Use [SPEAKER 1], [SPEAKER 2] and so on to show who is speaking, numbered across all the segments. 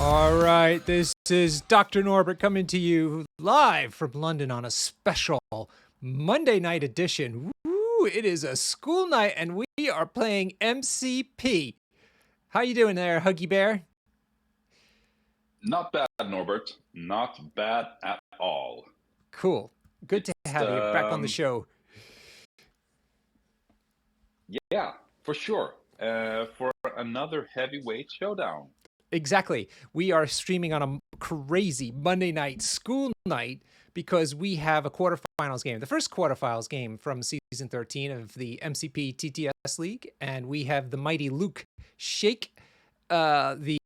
[SPEAKER 1] All right, this is Dr. Norbert coming to you live from London on a special Monday night edition. Woo, it is a school night and we are playing MCP. How you doing there, Huggy Bear?
[SPEAKER 2] Not bad, Norbert. Not bad at all.
[SPEAKER 1] Cool. Good to have you back on the show.
[SPEAKER 2] Yeah, for sure. For another heavyweight showdown.
[SPEAKER 1] Exactly. We are streaming on a crazy Monday night school night because we have a quarterfinals game, the first quarterfinals game from season 13 of the MCP TTS League. And we have the mighty Luke Shake, the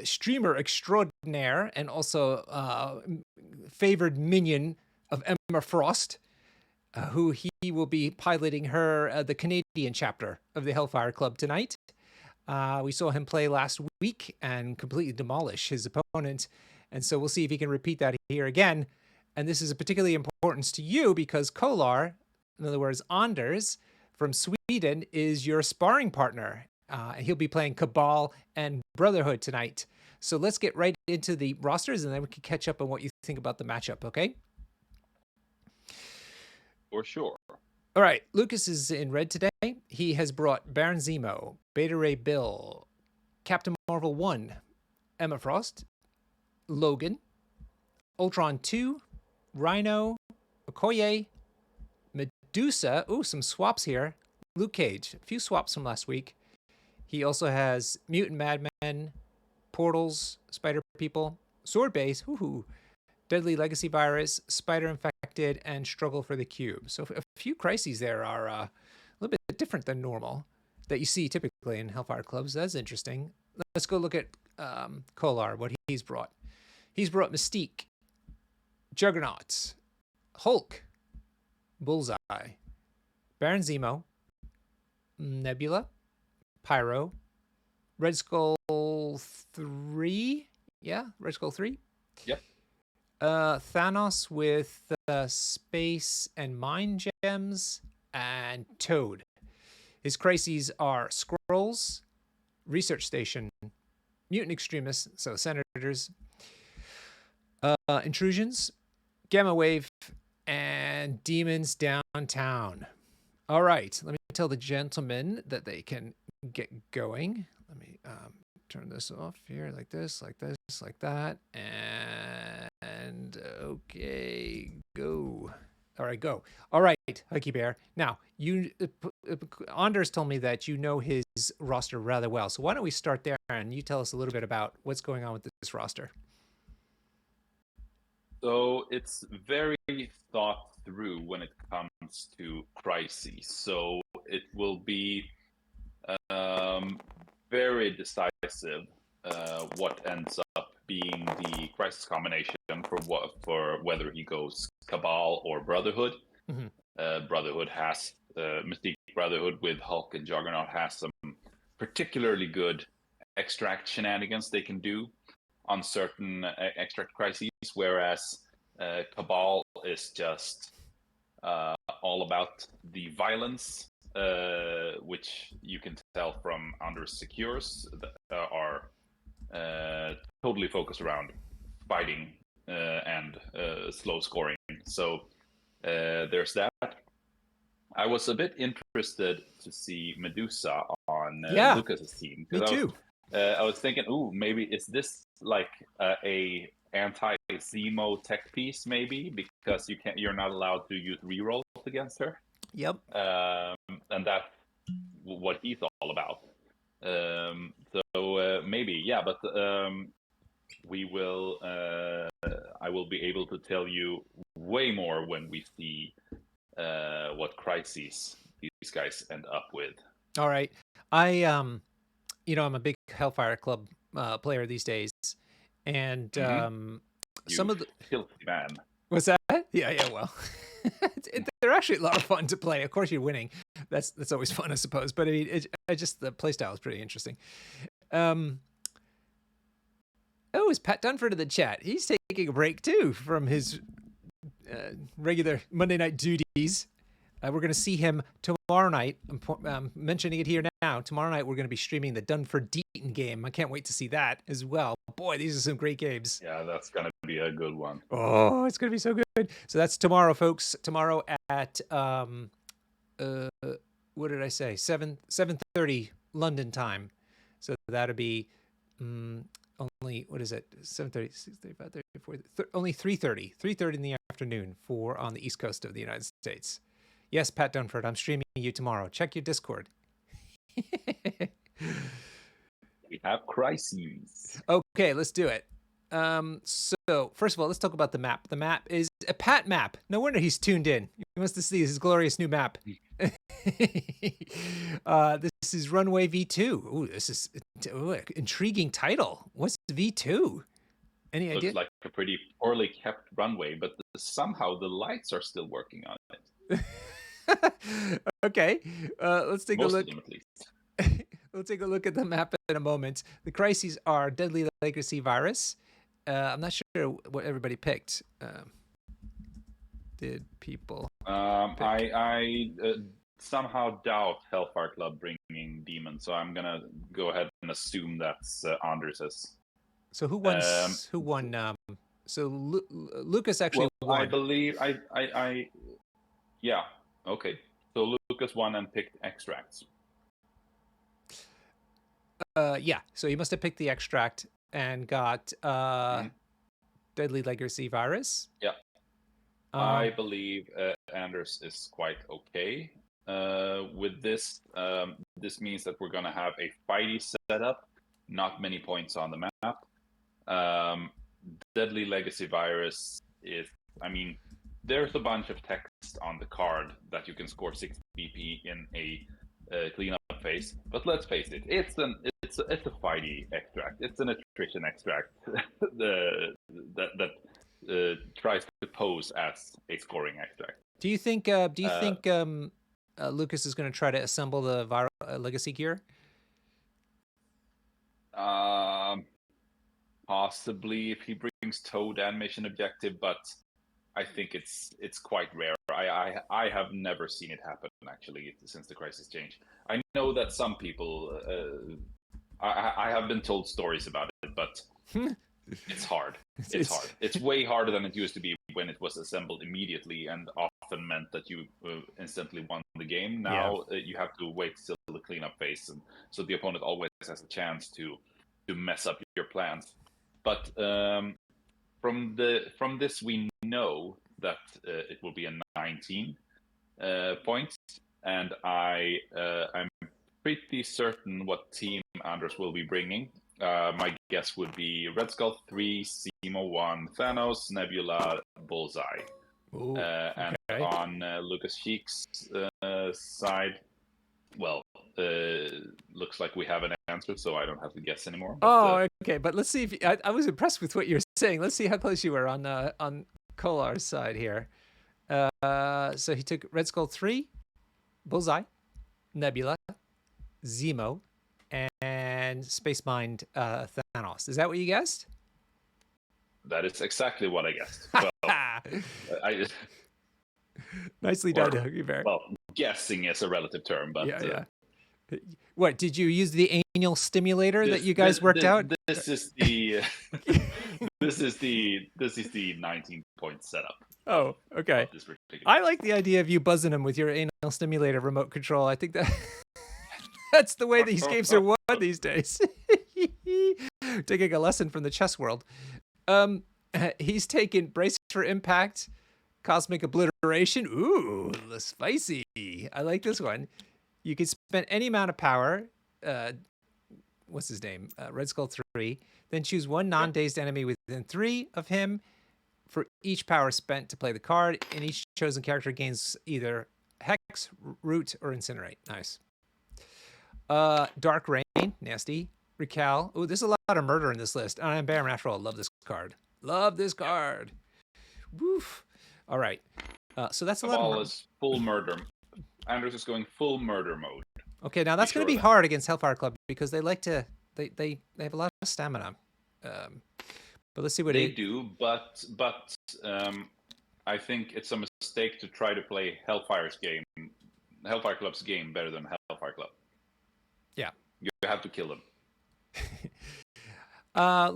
[SPEAKER 1] streamer extraordinaire and also favored minion of Emma Frost, who he will be piloting her, the Canadian chapter of the Hellfire Club tonight. We saw him play last week and completely demolish his opponent. And so we'll see if he can repeat that here again. And this is a particularly importance to you because Kollar, in other words, Anders from Sweden, is your sparring partner. And he'll be playing Cabal and Brotherhood tonight. So let's get right into the rosters and then we can catch up on what you think about the matchup, okay?
[SPEAKER 2] For sure.
[SPEAKER 1] All right, Lukas is in red today. He has brought Baron Zemo, Beta Ray Bill, Captain Marvel 1, Emma Frost, Logan, Ultron 2, Rhino, Okoye, Medusa. Ooh, some swaps here. Luke Cage, a few swaps from last week. He also has Mutant Madmen, Portals, Spider People, Sword Base, Deadly Legacy Virus, Spider Infected, and Struggle for the Cube. So a few crises there are a little bit different than normal that you see typically in Hellfire Clubs. That's interesting. Let's go look at Kollar, what he's brought. He's brought Mystique, Juggernaut, Hulk, Bullseye, Baron Zemo, Nebula, Pyro, Red Skull 3. Yeah, Red Skull 3.
[SPEAKER 2] Yep.
[SPEAKER 1] Thanos with space and mind gems, and Toad. His crises are Scrolls, Research Station, Mutant Extremists, so Senators, Intrusions, Gamma Wave, and Demons Downtown. All right, let me tell the gentlemen that they can get going. Let me turn this off here, like this, like this, like that, and okay, go. All right, go. All right, Huggy Bear. Now, you, Anders told me that you know his roster rather well, so why don't we start there and you tell us a little bit about what's going on with this roster.
[SPEAKER 2] So it's very thought through when it comes to crises. So it will be very decisive what ends up being the crisis combination for whether he goes Cabal or Brotherhood. Mm-hmm. Brotherhood has Mystique Brotherhood with Hulk and Juggernaut has some particularly good extract shenanigans they can do on certain extract crises, whereas Cabal is just all about the violence, which you can tell from Under Secures that are totally focused around fighting and slow scoring. So there's that. I was a bit interested to see Medusa on Lucas's team.
[SPEAKER 1] Me too.
[SPEAKER 2] I was thinking, maybe is this like a anti-Zemo tech piece, maybe because you're not allowed to use rerolls against her.
[SPEAKER 1] Yep.
[SPEAKER 2] And that's what he's all about. So maybe, yeah, but we will. I will be able to tell you way more when we see what crises these guys end up with.
[SPEAKER 1] All right, I'm a big Hellfire Club player these days, and some of the
[SPEAKER 2] filthy man.
[SPEAKER 1] What's that? Yeah. Well, they're actually a lot of fun to play. Of course, you're winning. That's always fun, I suppose. But I mean, the playstyle is pretty interesting. Is Pat Dunford in the chat? He's taking a break too from his regular Monday night duties. We're going to see him tomorrow night. I'm mentioning it here now. Tomorrow night, we're going to be streaming the Dunford-Deaton game. I can't wait to see that as well. Boy, these are some great games.
[SPEAKER 2] Yeah, that's going to be a good one.
[SPEAKER 1] Oh, it's going to be so good. So that's tomorrow, folks. Tomorrow at, what did I say? 7:30 London time. So that'll be only, what is it? 7:30, 6:30, 5:30, 4:30, only 3:30. 3:30 in the afternoon on the East Coast of the United States. Yes, Pat Dunford, I'm streaming you tomorrow. Check your Discord.
[SPEAKER 2] We have crises.
[SPEAKER 1] Okay, let's do it. So first of all, let's talk about the map. The map is a Pat map. No wonder he's tuned in. He wants to see his glorious new map. This is Runway V2. Ooh, this is intriguing title. What's V2? Any idea?
[SPEAKER 2] Looks like a pretty poorly kept runway, but somehow the lights are still working on it.
[SPEAKER 1] Okay, let's take
[SPEAKER 2] Most
[SPEAKER 1] a look.
[SPEAKER 2] Of them, at least.
[SPEAKER 1] We'll take a look at the map in a moment. The crises are Deadly Legacy Virus. I'm not sure what everybody picked. Did people?
[SPEAKER 2] I somehow doubt Hellfire Club bringing Demon, so I'm gonna go ahead and assume that's Anders's.
[SPEAKER 1] So who won? Who won? So Lukas actually won.
[SPEAKER 2] I believe yeah. Okay. So Lukas won and picked Extracts.
[SPEAKER 1] Yeah. So he must have picked the Extract and got Deadly Legacy Virus.
[SPEAKER 2] Yeah. I believe Anders is quite okay with this. This means that we're going to have a fighty setup, not many points on the map. Deadly Legacy Virus is, I mean, there's a bunch of text on the card that you can score 6 BP in a cleanup phase, but let's face it, it's a fighty extract. It's an attrition extract that tries to pose as a scoring extract.
[SPEAKER 1] Do you think Lukas is going to try to assemble the legacy gear?
[SPEAKER 2] Possibly if he brings Toad and mission objective, but I think it's quite rare. I have never seen it happen actually since the crisis change. I know that some people I have been told stories about it, but it's hard. It's hard. It's way harder than it used to be when it was assembled immediately and often meant that you instantly won the game. Now you have to wait till the cleanup phase, and so the opponent always has a chance to mess up your plans. But from this we know that it will be a 19 points, and I'm pretty certain what team Anders will be bringing. My guess would be Red Skull 3, Simo 1, Thanos, Nebula, Bullseye.
[SPEAKER 1] Ooh,
[SPEAKER 2] and on Lukas Cheek's side, well, looks like we have an answer, so I don't have to guess anymore.
[SPEAKER 1] But, okay. But let's see if I was impressed with what you're saying. Let's see how close you were on Kollar's side here. So he took Red Skull 3, Bullseye, Nebula, Zemo, and Space Mind Thanos. Is that what you guessed?
[SPEAKER 2] That is exactly what I guessed. Well,
[SPEAKER 1] nicely done, Huggy Bear.
[SPEAKER 2] Well, guessing is a relative term, but
[SPEAKER 1] yeah. What did you use the anal stimulator that you guys worked out?
[SPEAKER 2] This is the this is the 19-point setup.
[SPEAKER 1] Oh, okay. I like the idea of you buzzing him with your anal stimulator remote control. I think that's the way these games are won these days. Taking a lesson from the chess world. He's taken Brace for Impact, Cosmic Obliteration. Ooh, spicy. I like this one. You can spend any amount of power. What's his name? Red Skull 3. Then choose one non-dazed enemy within 3 of him for each power spent to play the card, and each chosen character gains either Hex, Root, or Incinerate. Nice. Dark Rain, nasty. Recal. Oh, there's a lot of murder in this list. And I'm Baron after all. Love this card. Love this card. Woof. All right. So that's a lot of
[SPEAKER 2] Cabal is full murder. Anders is going full murder mode.
[SPEAKER 1] Okay, now that's going to be hard against Hellfire Club because they like to they have a lot of stamina. But let's see what
[SPEAKER 2] they do. But I think it's a mistake to try to play Hellfire Club's game better than Hellfire Club.
[SPEAKER 1] Yeah.
[SPEAKER 2] You have to kill them.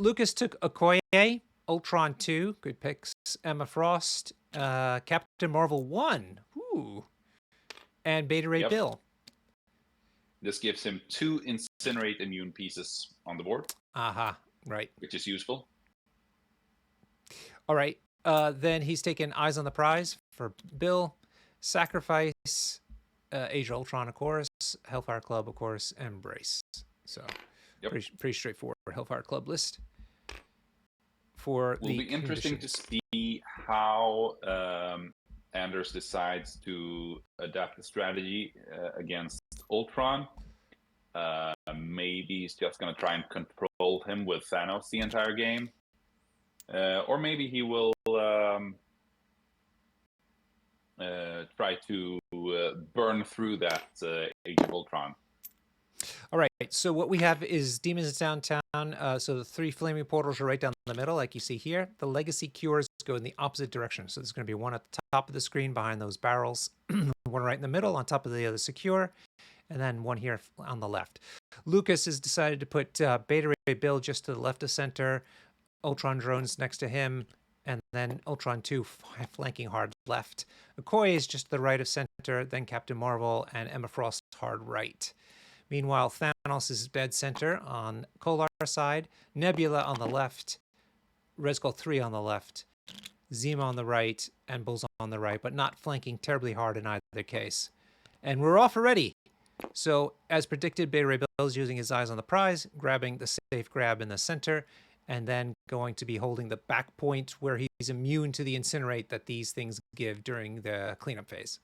[SPEAKER 1] Lukas took Okoye, Ultron 2, good picks. Emma Frost, Captain Marvel 1, ooh, and Beta Ray Bill.
[SPEAKER 2] This gives him 2 Incinerate immune pieces on the board.
[SPEAKER 1] Aha, right.
[SPEAKER 2] Which is useful.
[SPEAKER 1] All right. Then he's taken Eyes on the Prize for Bill, Sacrifice, Age of Ultron, of course, Hellfire Club, of course, Embrace. So pretty straightforward Hellfire Club list. Will
[SPEAKER 2] be interesting to see how Anders decides to adapt the strategy against Ultron. Maybe he's just going to try and control him with Thanos the entire game. Or maybe he will try to burn through that Age of Ultron.
[SPEAKER 1] All right, so what we have is Demons Downtown. So the 3 flaming portals are right down the middle, like you see here. The legacy cures go in the opposite direction. So there's going to be one at the top of the screen behind those barrels, one right in the middle on top of the other secure, and then one here on the left. Lukas has decided to put Beta Ray Bill just to the left of center, Ultron drones next to him, and then Ultron 2 flanking hard left. Okoye is just to the right of center, then Captain Marvel and Emma Frost hard right. Meanwhile, Thanos is dead center on Kollar's side, Nebula on the left, Reskull 3 on the left, Zima on the right, and Bulls on the right, but not flanking terribly hard in either case. And we're off already. So, as predicted, Beta Ray Bill is using his Eyes on the Prize, grabbing the safe grab in the center, and then going to be holding the back point where he's immune to the Incinerate that these things give during the cleanup phase.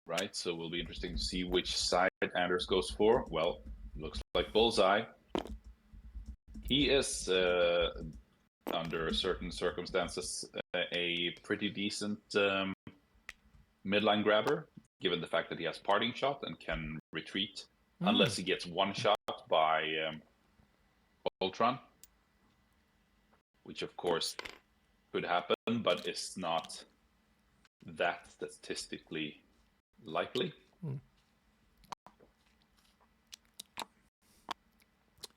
[SPEAKER 2] Right, so it will be interesting to see which side Anders goes for. Well, looks like Bullseye. He is, under certain circumstances, a pretty decent midline grabber, given the fact that he has Parting Shot and can retreat, unless he gets one shot by Ultron, which of course could happen, but is not that statistically likely.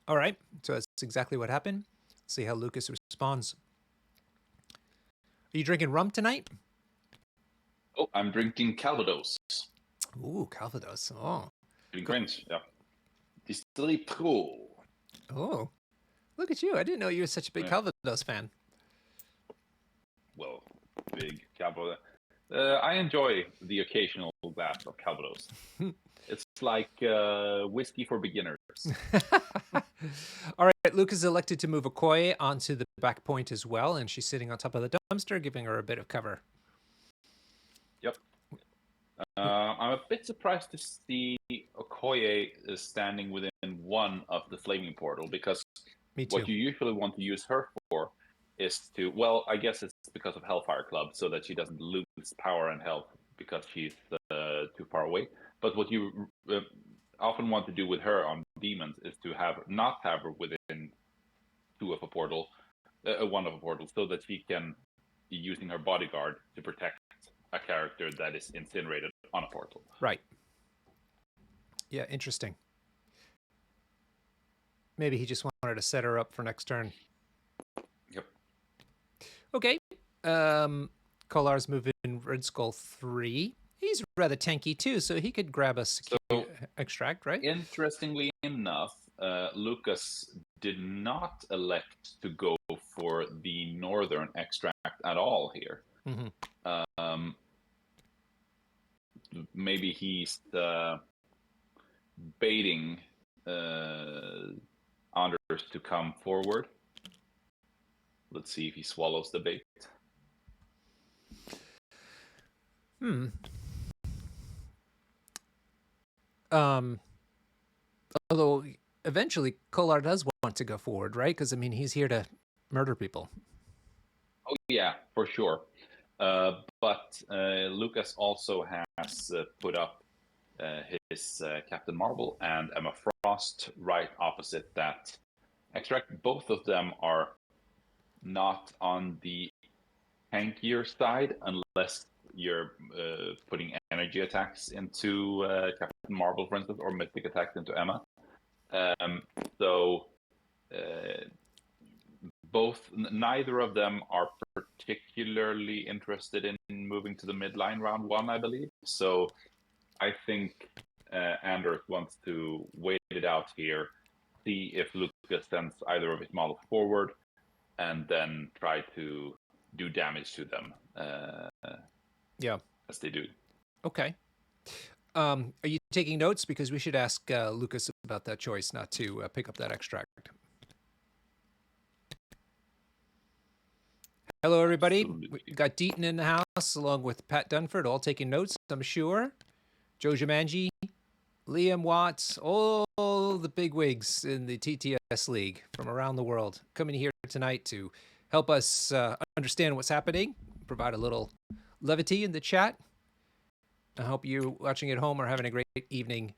[SPEAKER 1] All right, so that's exactly what happened. Let's see how Lukas responds. Are you drinking rum tonight?
[SPEAKER 2] Oh, I'm drinking Calvados.
[SPEAKER 1] Ooh, Calvados. Oh.
[SPEAKER 2] Grinch, yeah. Distillery Pro.
[SPEAKER 1] Oh, look at you. I didn't know you were such a big Calvados fan.
[SPEAKER 2] Well, big Calvados. I enjoy the occasional glass of Calvados. It's like whiskey for beginners.
[SPEAKER 1] All right, Lukas elected to move Okoye onto the back point as well, and she's sitting on top of the dumpster, giving her a bit of cover.
[SPEAKER 2] Yep. I'm a bit surprised to see Okoye is standing within one of the flaming portal, because what you usually want to use her for is to, well, I guess it's because of Hellfire Club, so that she doesn't lose power and health because she's too far away. But what you often want to do with her on demons is to not have her within one of a portal, so that she can be using her bodyguard to protect a character that is incinerated on a portal.
[SPEAKER 1] Right. Yeah, interesting. Maybe he just wanted to set her up for next turn.
[SPEAKER 2] Yep.
[SPEAKER 1] Okay. Kollar's moving Red Skull 3. He's rather tanky too, so he could grab a extract, right?
[SPEAKER 2] Interestingly enough, Lukas did not elect to go for the northern extract at all here. Mm-hmm. Maybe he's baiting Anders to come forward. Let's see if he swallows the bait.
[SPEAKER 1] Although eventually Kollar does want to go forward, right? Because I mean, he's here to murder people.
[SPEAKER 2] Oh yeah, for sure. But Lukas also has put up his Captain Marvel and Emma Frost right opposite that extract. Both of them are not on the tankier side unless you're putting energy attacks into Captain Marvel, for instance, or mythic attacks into Emma. So neither of them are particularly interested in moving to the midline round 1, I believe. So I think Anders wants to wait it out here, see if Lukas sends either of his models forward, and then try to do damage to them. As they do.
[SPEAKER 1] Okay. Are you taking notes? Because we should ask Lukas about that choice not to pick up that extract. Hello, everybody.
[SPEAKER 2] Absolutely.
[SPEAKER 1] We got Deaton in the house, along with Pat Dunford, all taking notes, I'm sure. Joe Jumanji, Liam Watts, all the bigwigs in the TTS League from around the world coming here tonight to help us understand what's happening, provide a little levity in the chat. I hope you watching at home are having a great evening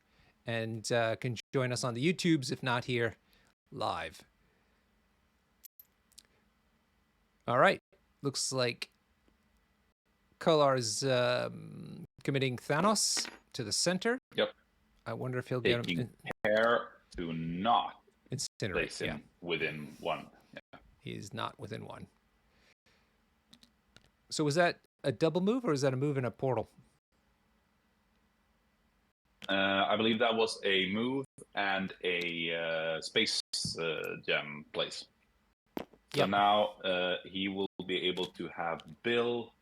[SPEAKER 1] and can join us on the YouTubes, if not here, live. All right. Looks like Kollar is committing Thanos to the center.
[SPEAKER 2] Yep.
[SPEAKER 1] I wonder if he'll get him.
[SPEAKER 2] Care to not
[SPEAKER 1] incinerate.
[SPEAKER 2] Place him within 1. Yeah.
[SPEAKER 1] He's not within 1. So was that a double move or is that a move in a portal?
[SPEAKER 2] I believe that was a move and a space gem place. So now he will be able to have Bill.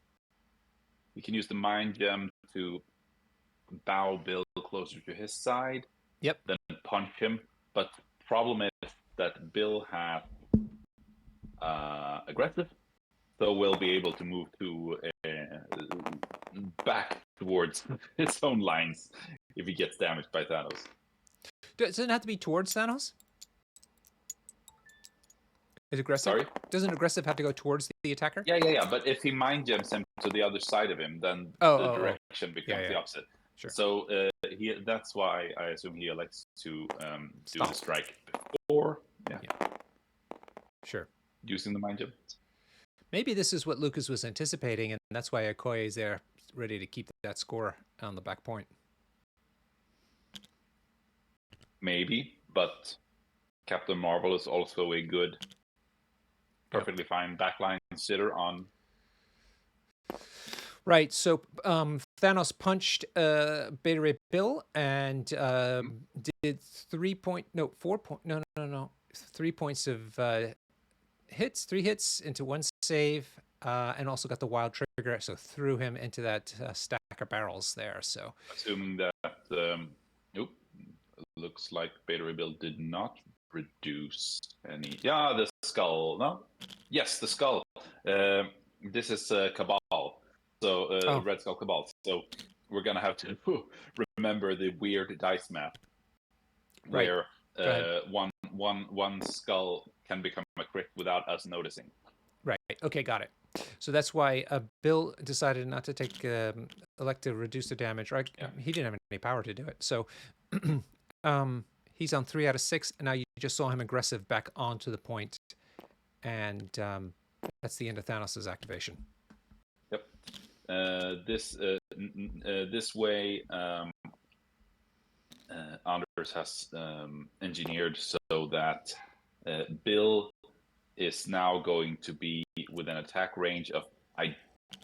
[SPEAKER 2] He can use the mind gem to bow Bill closer to his side.
[SPEAKER 1] Yep.
[SPEAKER 2] Then punch him. But the problem is that Bill has aggressive, so we'll be able to move to back towards his own lines if he gets damaged by Thanos.
[SPEAKER 1] Does it have to be towards Thanos? Is aggressive?
[SPEAKER 2] Sorry?
[SPEAKER 1] Doesn't aggressive have to go towards the attacker?
[SPEAKER 2] Yeah. But if he mind gems him to the other side of him, then the direction becomes the opposite.
[SPEAKER 1] Sure.
[SPEAKER 2] So that's why I assume he elects to do the strike before. Yeah.
[SPEAKER 1] Sure.
[SPEAKER 2] Using the mind gem.
[SPEAKER 1] Maybe this is what Lukas was anticipating, and that's why Okoye is there, ready to keep that score on the back point.
[SPEAKER 2] Maybe, but Captain Marvel is also a good, perfectly fine backline sitter on.
[SPEAKER 1] Right. So Thanos punched Beta Ray Bill and did 3 points of hits, 3 hits into 1 save, and also got the wild trigger, so threw him into that stack of barrels there. So
[SPEAKER 2] assuming that looks like Beta Ray Bill did not reduce any. Yeah, the skull. No, yes, the skull. This is Cabal. So Red Skull Cabal. So we're gonna have to remember the weird dice math, where one skull can become a crit without us noticing.
[SPEAKER 1] Right. Okay, got it. So that's why Bill decided not to take elect to reduce the damage. Right? Yeah. He didn't have any power to do it. So he's on 3 out of 6, and now you just saw him aggressive back onto the point, and that's the end of Thanos' activation.
[SPEAKER 2] Yep. This way, Anders has engineered so that Bill is now going to be within attack range of, I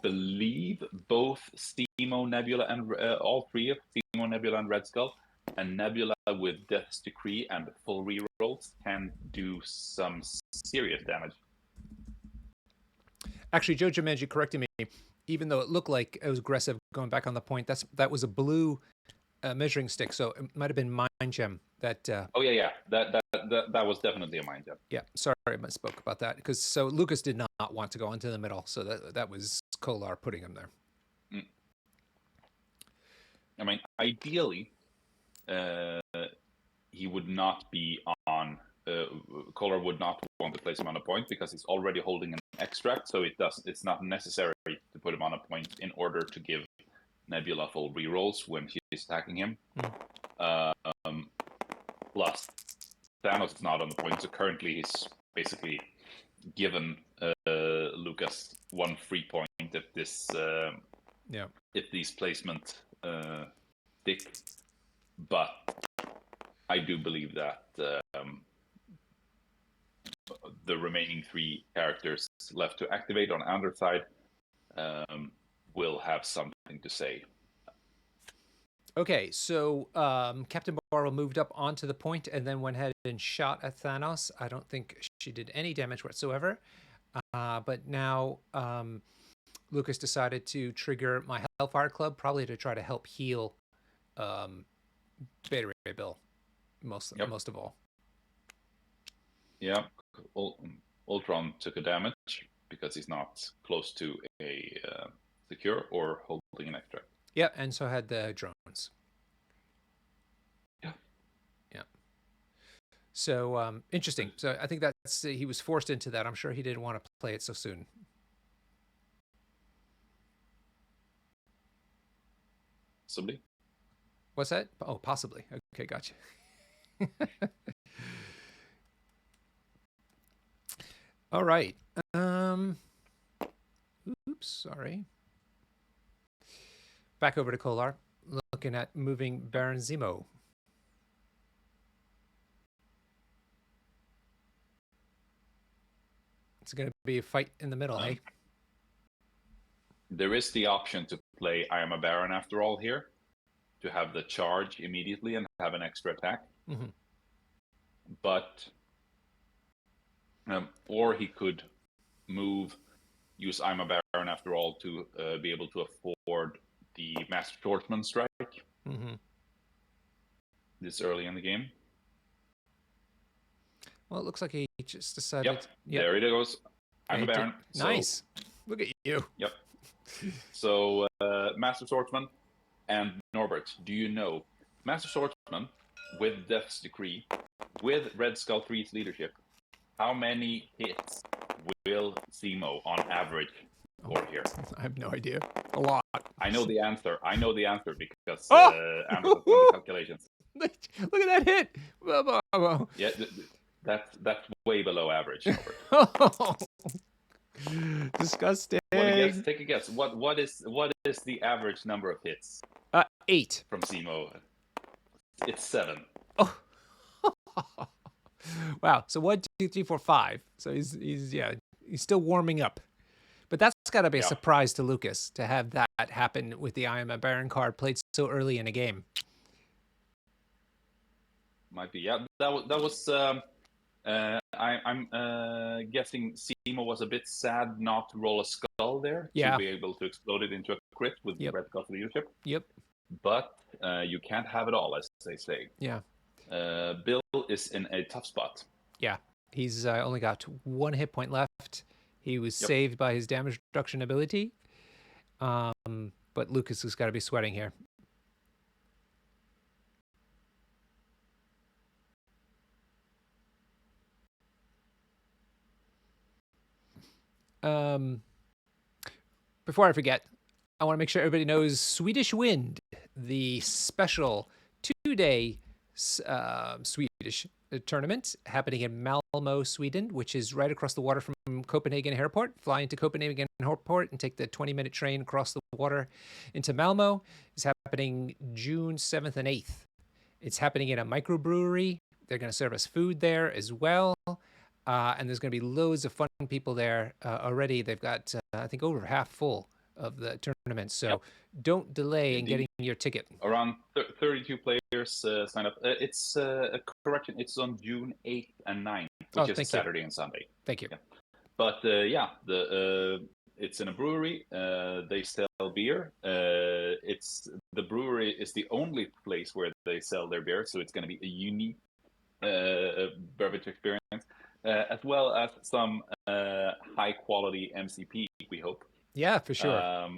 [SPEAKER 2] believe, both Stemo, Nebula, and all 3 of Stemo, Nebula, and Red Skull. And Nebula with Death's Decree and full rerolls can do some serious damage. Actually,
[SPEAKER 1] Joe Jumanji corrected me. Even though it looked like it was aggressive going back on the point, that was a blue measuring stick, so it might have been Mind Gem. That.
[SPEAKER 2] Oh yeah. That was definitely a Mind Gem.
[SPEAKER 1] Yeah, sorry, I misspoke about that. So Lukas did not want to go into the middle, so that was Kollar putting him there.
[SPEAKER 2] I mean, ideally, he would not be on. Kollar would not want to place him on a point because he's already holding an extract, so it's not necessary to put him on a point in order to give Nebula full rerolls when she's attacking him. Plus, Thanos is not on the point, so currently he's basically given Lukas 1 free point if this if these placement stick. But I do believe that the remaining 3 characters left to activate on Anders' side will have something to say.
[SPEAKER 1] Okay, so Captain Marvel moved up onto the point and then went ahead and shot at Thanos. I don't think she did any damage whatsoever. But now Lukas decided to trigger my Hellfire Club, probably to try to help heal Beta Ray Bill most of all.
[SPEAKER 2] Yeah, Ultron took a damage because he's not close to a secure or holding an extract.
[SPEAKER 1] Yeah, and so had the drones.
[SPEAKER 2] Yeah.
[SPEAKER 1] So interesting. So I think that's he was forced into that. I'm sure he didn't want to play it so soon.
[SPEAKER 2] Possibly.
[SPEAKER 1] What's that? Oh, possibly. Okay, gotcha. All right. Oops, sorry. Back over to Kollar, looking at moving Baron Zemo. It's going to be a fight in the middle, hey?
[SPEAKER 2] There is the option to play I Am a Baron after all here, to have the charge immediately and have an extra attack.
[SPEAKER 1] Mm-hmm.
[SPEAKER 2] But, or he could use I'm a Baron after all to be able to afford the Master Swordsman strike this early in the game.
[SPEAKER 1] Well, it looks like he just decided.
[SPEAKER 2] Yep. There it goes. I'm a Baron.
[SPEAKER 1] Nice. Look at you.
[SPEAKER 2] Yep. So, Master Swordsman and Norbert, do you know Master Swordsman with Death's Decree, with Red Skull 3's leadership, how many hits will Zemo on average score here?
[SPEAKER 1] I have no idea. A lot.
[SPEAKER 2] I know the answer. Because Amber has done the calculations.
[SPEAKER 1] Look at that hit.
[SPEAKER 2] Yeah, that's way below average.
[SPEAKER 1] Disgusting.
[SPEAKER 2] Take a guess. What is the average number of hits?
[SPEAKER 1] 8
[SPEAKER 2] from Zemo. It's 7.
[SPEAKER 1] Oh. Wow. So 1, 2, 3, 4, 5. So he's still warming up. But that's got to be a surprise to Lukas to have that happen with the I Am a Baron card played so early in a game.
[SPEAKER 2] Might be. Yeah, that was. I'm guessing Zemo was a bit sad not to roll a skull there to be able to explode it into a crit with Red Skull leadership.
[SPEAKER 1] Yep.
[SPEAKER 2] But you can't have it all, as they say.
[SPEAKER 1] Yeah.
[SPEAKER 2] Bill is in a tough spot.
[SPEAKER 1] Yeah, he's only got 1 hit point left. He was saved by his damage reduction ability. But Lukas has got to be sweating here. Before I forget, I want to make sure everybody knows Swedish Wind, the special 2-day Swedish tournament happening in Malmo, Sweden, which is right across the water from Copenhagen Airport. Fly into Copenhagen Airport and take the 20-minute train across the water into Malmo. It's happening June 7th and 8th. It's happening in a microbrewery. They're going to serve us food there as well. And there's going to be loads of fun people there already. They've got, I think, over half full of the tournament. So don't delay in getting your ticket.
[SPEAKER 2] Around 32 players sign up. It's a correction. It's on June 8th and 9th, which is Saturday and Sunday.
[SPEAKER 1] Thank you.
[SPEAKER 2] Yeah. But it's in a brewery. They sell beer. The brewery is the only place where they sell their beer, so it's going to be a unique beverage experience, as well as some high quality MCP. We hope.
[SPEAKER 1] Yeah, for sure.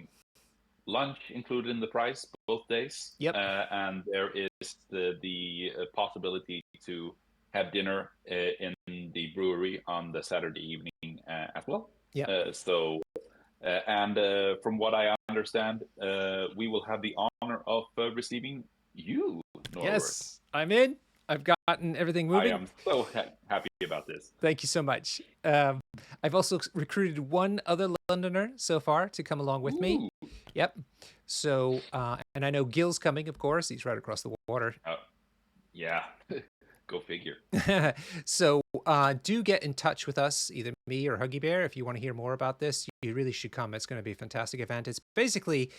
[SPEAKER 2] Lunch included in the price both days.
[SPEAKER 1] Yep.
[SPEAKER 2] And there is the possibility to have dinner in the brewery on the Saturday evening as well.
[SPEAKER 1] Yeah.
[SPEAKER 2] From what I understand, we will have the honor of receiving you, Norbert.
[SPEAKER 1] Yes, I'm in. I've gotten everything
[SPEAKER 2] I
[SPEAKER 1] moving.
[SPEAKER 2] am so happy about this.
[SPEAKER 1] Thank you so much. I've also recruited one other Londoner so far to come along with me. Yep. So, and I know Gil's coming, of course. He's right across the water.
[SPEAKER 2] Yeah. Go figure.
[SPEAKER 1] So do get in touch with us, either me or Huggy Bear, if you want to hear more about this. You really should come. It's going to be a fantastic event. It's basically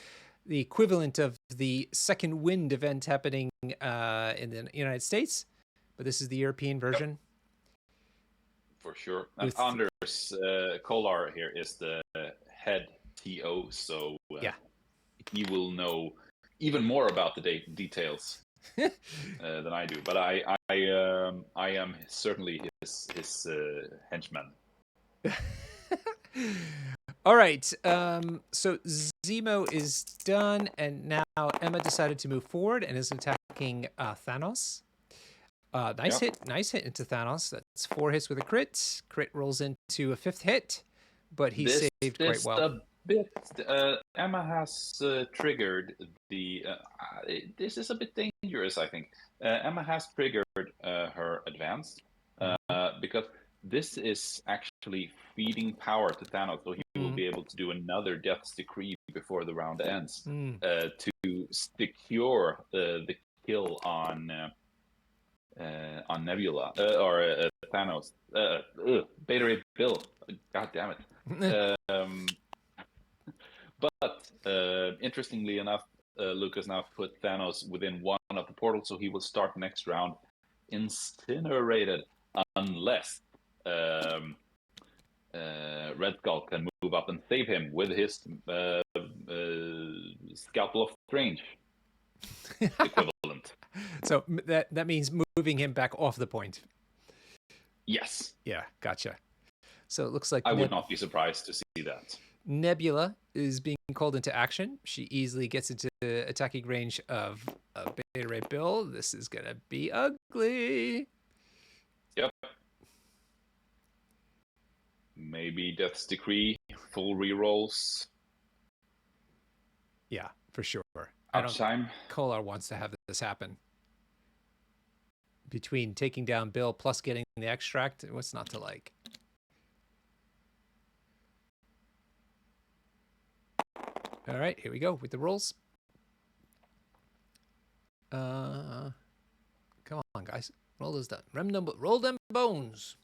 [SPEAKER 1] the equivalent of the Second Wind event happening in the United States, but this is the European version.
[SPEAKER 2] Yep. For sure. And Anders Kollar here is the head TO, so
[SPEAKER 1] yeah,
[SPEAKER 2] he will know even more about the details than I do. But I am certainly his henchman.
[SPEAKER 1] All right. So Zemo is done, and now Emma decided to move forward and is attacking Thanos. Nice hit into Thanos. That's 4 hits with a crit. Crit rolls into a 5th hit, but he saved quite well.
[SPEAKER 2] A bit. Emma has triggered the. This is a bit dangerous, I think. Emma has triggered her advance because this is actually feeding power to Thanos, so he will be able to do another Death's Decree before the round ends to secure the kill on Nebula or Thanos. Beta Ray Bill. God damn it. But interestingly enough, Lukas now put Thanos within 1 of the portals, so he will start next round incinerated, unless Red Skull can move up and save him with his Scalpel of Strange equivalent.
[SPEAKER 1] So that means moving him back off the point.
[SPEAKER 2] Yes.
[SPEAKER 1] Yeah, gotcha. So it looks like
[SPEAKER 2] I would not be surprised to see that.
[SPEAKER 1] Nebula is being called into action. She easily gets into attacking range of Beta Ray Bill. This is going to be ugly.
[SPEAKER 2] Yep. Maybe Death's Decree, full rerolls.
[SPEAKER 1] Yeah, for sure.
[SPEAKER 2] Time.
[SPEAKER 1] Kollar wants to have this happen. Between taking down Bill plus getting the extract, what's not to like? All right, here we go with the rolls. Come on, guys. Roll this done. Roll them bones.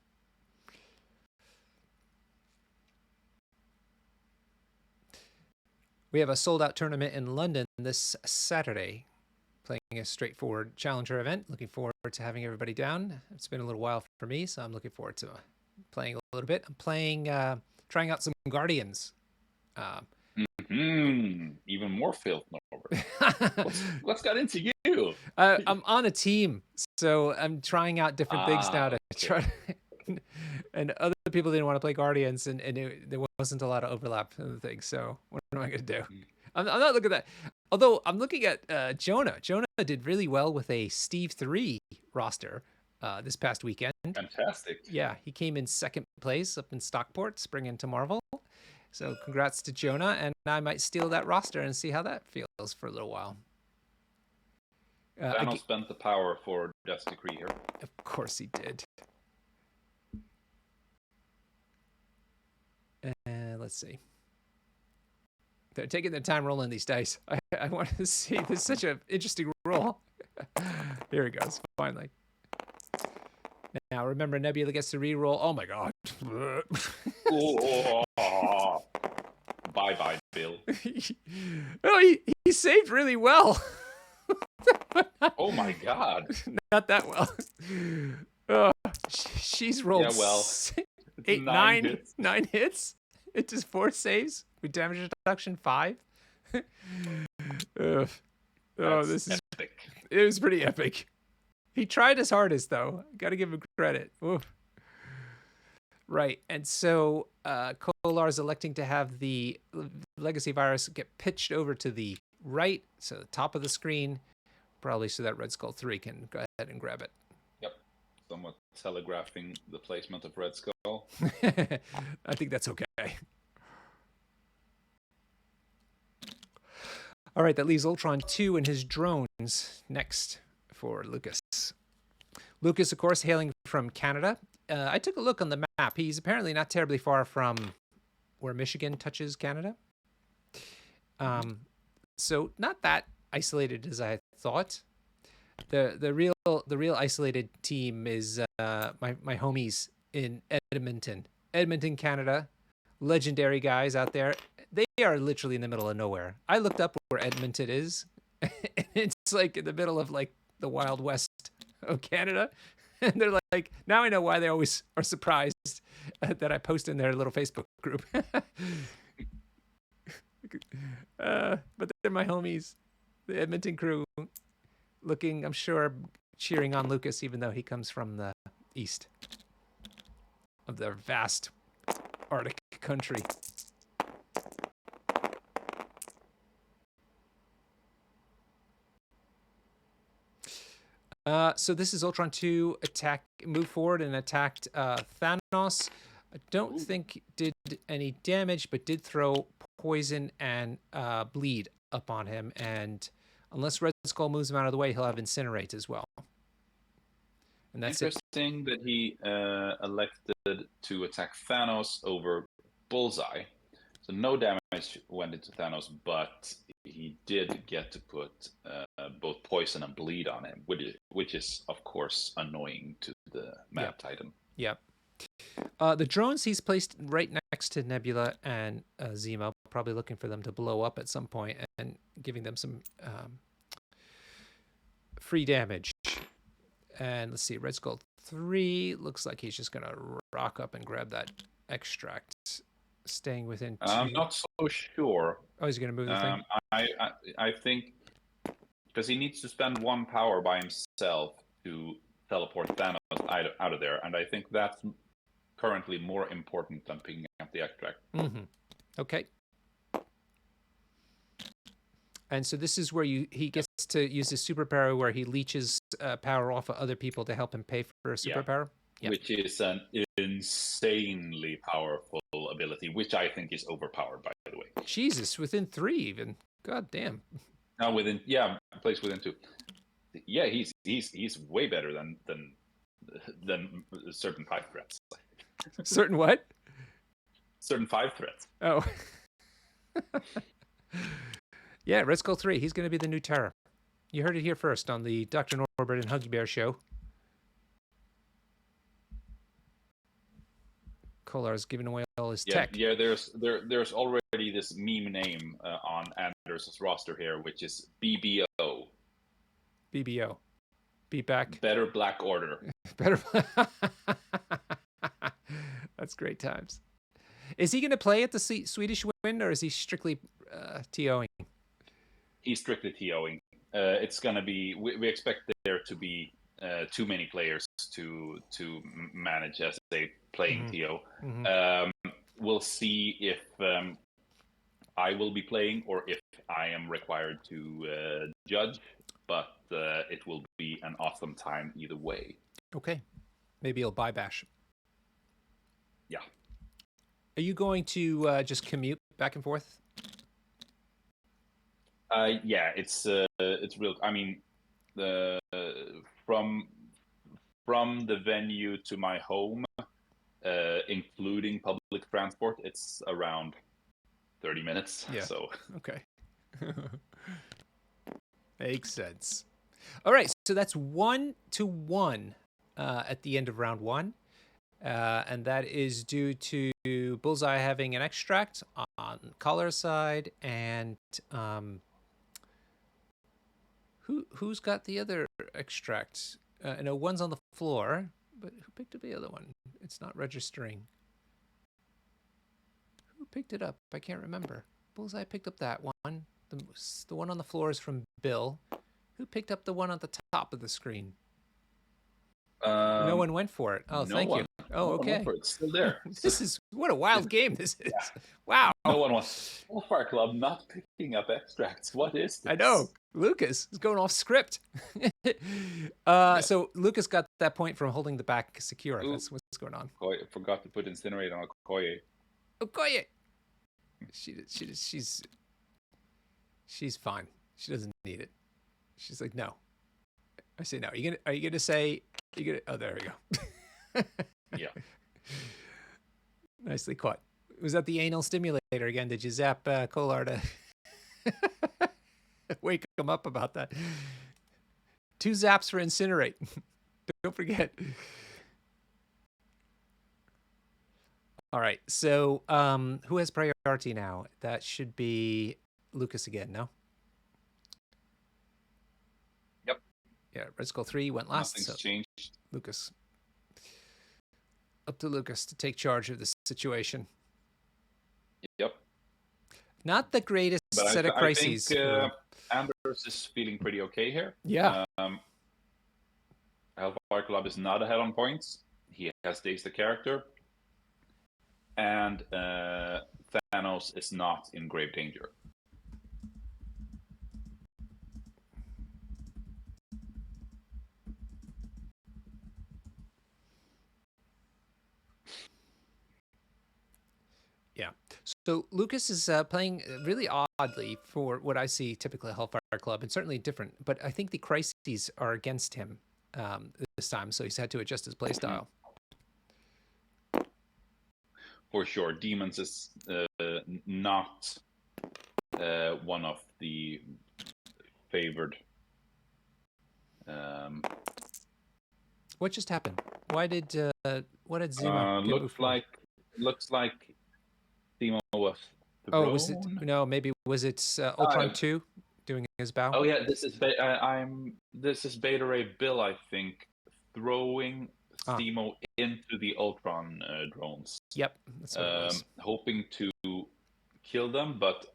[SPEAKER 1] We have a sold-out tournament in London this Saturday, playing a straightforward challenger event. Looking forward to having everybody down. It's been a little while for me, so I'm looking forward to playing a little bit. I'm playing, trying out some Guardians.
[SPEAKER 2] Even more filth, Norbert. What's got into you?
[SPEAKER 1] I'm on a team, so I'm trying out different things now to try to, and other people didn't want to play Guardians, and there wasn't a lot of overlap in the thing. So what am I going to do? I'm not looking at that. Although I'm looking at Jonah. Jonah did really well with a Steve 3 roster this past weekend.
[SPEAKER 2] Fantastic.
[SPEAKER 1] Yeah, he came in 2nd place up in Stockport, spring into Marvel. So congrats to Jonah, and I might steal that roster and see how that feels for a little while.
[SPEAKER 2] Thanos spent the power for Death's Decree here.
[SPEAKER 1] Of course he did. Let's see. They're taking their time rolling these dice. I want to see. This is such an interesting roll. Here it goes, finally. Now, remember, Nebula gets to re-roll. Oh, my God.
[SPEAKER 2] Bye-bye, Bill.
[SPEAKER 1] Oh, he saved really well.
[SPEAKER 2] Oh, my God.
[SPEAKER 1] Not that well. She's rolled 9 hits. It just 4 saves with damage reduction 5. This is
[SPEAKER 2] epic.
[SPEAKER 1] It was pretty epic. He tried his hardest, though. Got to give him credit. Oof. Right, and so Kollar is electing to have the legacy virus get pitched over to the right, so the top of the screen, probably so that Red Skull 3 can go ahead and grab it.
[SPEAKER 2] Yep, somewhat telegraphing the placement of Red Skull.
[SPEAKER 1] I think that's okay. All right, that leaves Ultron 2 and his drones next for Lukas. Lukas, of course, hailing from Canada. I took a look on the map. He's apparently not terribly far from where Michigan touches Canada. So not that isolated as I thought. The real isolated team is my homies in Edmonton, Canada. Legendary guys out there. They are literally in the middle of nowhere. I looked up where Edmonton is. And it's like in the middle of like the Wild West of Canada. And they're like, now I know why they always are surprised that I post in their little Facebook group. But they're my homies, the Edmonton crew, looking, I'm sure, cheering on Lukas, even though he comes from the east of their vast Arctic country. So this is Ultron 2 move forward and attacked Thanos. I don't think did any damage, but did throw poison and bleed up on him. And unless Red Skull moves him out of the way, he'll have Incinerate as well. And that's
[SPEAKER 2] interesting that he elected to attack Thanos over Bullseye. So no damage went into Thanos, but he did get to put both poison and bleed on him, which is, of course, annoying to the map Titan.
[SPEAKER 1] Yeah. The drones he's placed right next to Nebula and Zemo, probably looking for them to blow up at some point and giving them some free damage. And let's see, Red Skull 3 looks like he's just going to rock up and grab that extract. Staying within 2.
[SPEAKER 2] I'm not so sure.
[SPEAKER 1] Oh, he's going to move the thing?
[SPEAKER 2] I think because he needs to spend 1 power by himself to teleport Thanos out of there, and I think that's currently more important than picking up the extract.
[SPEAKER 1] Okay. And so this is where he gets to use his superpower where he leeches power off of other people to help him pay for a superpower.
[SPEAKER 2] Yep. Which is an insanely powerful ability, which I think is overpowered, by the way.
[SPEAKER 1] Jesus, within 3 even. God damn.
[SPEAKER 2] No, placed within 2. Yeah, he's way better than certain 5 threats.
[SPEAKER 1] Certain what?
[SPEAKER 2] Certain 5 threats.
[SPEAKER 1] Oh. Yeah, Red Skull 3. He's going to be the new Terror. You heard it here first on the Dr. Norbert and Huggy Bear show. Kollar's giving away all his tech.
[SPEAKER 2] Yeah, there's already this meme name on Anders' roster here, which is BBO.
[SPEAKER 1] BBO. Beat back.
[SPEAKER 2] Better Black Order.
[SPEAKER 1] Better. That's great times. Is he going to play at the Swedish win, or is he strictly TOing?
[SPEAKER 2] He's strictly TOing. It's going to be. We expect there to be too many players to manage as they playing TO. We'll see if I will be playing or if I am required to judge, but it will be an awesome time either way.
[SPEAKER 1] Okay. Maybe he'll buy bash.
[SPEAKER 2] Yeah.
[SPEAKER 1] Are you going to just commute back and forth?
[SPEAKER 2] Yeah, it's real. I mean, from the venue to my home, including public transport, it's around 30 minutes.
[SPEAKER 1] Yeah.
[SPEAKER 2] So
[SPEAKER 1] okay. Makes sense. All right, so that's 1-1 at the end of round 1. And that is due to Bullseye having an extract on Kollar's side, and who's got the other extract? I know one's on the floor, but who picked up the other one? It's not registering. Who picked it up? I can't remember. Bullseye picked up that one. The one on the floor is from Bill. Who picked up the one at the top of the screen? No one went for it. Oh, thank you. Oh, okay.
[SPEAKER 2] It's still there.
[SPEAKER 1] This is what a wild game this is. Yeah. Wow.
[SPEAKER 2] No one wants Hellfire Club not picking up extracts. What is this?
[SPEAKER 1] I know. Lukas is going off script. So Lukas got that point from holding the back secure. That's what's going on.
[SPEAKER 2] I forgot to put Incinerate on Okoye.
[SPEAKER 1] Okoye. She's fine. She doesn't need it. She's like, no. I say no. Are you gonna say You get it. Oh, there we go.
[SPEAKER 2] Yeah.
[SPEAKER 1] Nicely caught. Was that the anal stimulator again? Did you zap Kollar to wake him up about that? 2 zaps for incinerate. Don't forget. All right. So who has priority now? That should be Lukas again, no?
[SPEAKER 2] Yep.
[SPEAKER 1] Yeah, Red Skull 3 went last.
[SPEAKER 2] Nothing's
[SPEAKER 1] so
[SPEAKER 2] changed.
[SPEAKER 1] Lukas. Up to Lukas to take charge of the situation.
[SPEAKER 2] Yep.
[SPEAKER 1] Not the greatest
[SPEAKER 2] But
[SPEAKER 1] set of crises.
[SPEAKER 2] I think Anders is feeling pretty okay here.
[SPEAKER 1] Yeah.
[SPEAKER 2] Hellfire Club is not ahead on points. He has dazed the character. And Thanos is not in grave danger.
[SPEAKER 1] Yeah. So Lukas is playing really oddly for what I see typically at Hellfire Club, and certainly different. But I think the crises are against him this time, so he's had to adjust his playstyle.
[SPEAKER 2] For sure, Demons is not one of the favored.
[SPEAKER 1] What just happened? Why did what did Zima
[SPEAKER 2] looks like Timo was thrown.
[SPEAKER 1] Oh, was it? No, maybe was it Ultron 2 doing his bow?
[SPEAKER 2] Oh yeah, this is Beta Ray Bill, I think, throwing Timo into the Ultron drones.
[SPEAKER 1] Yep, that's what it was.
[SPEAKER 2] Hoping to kill them, but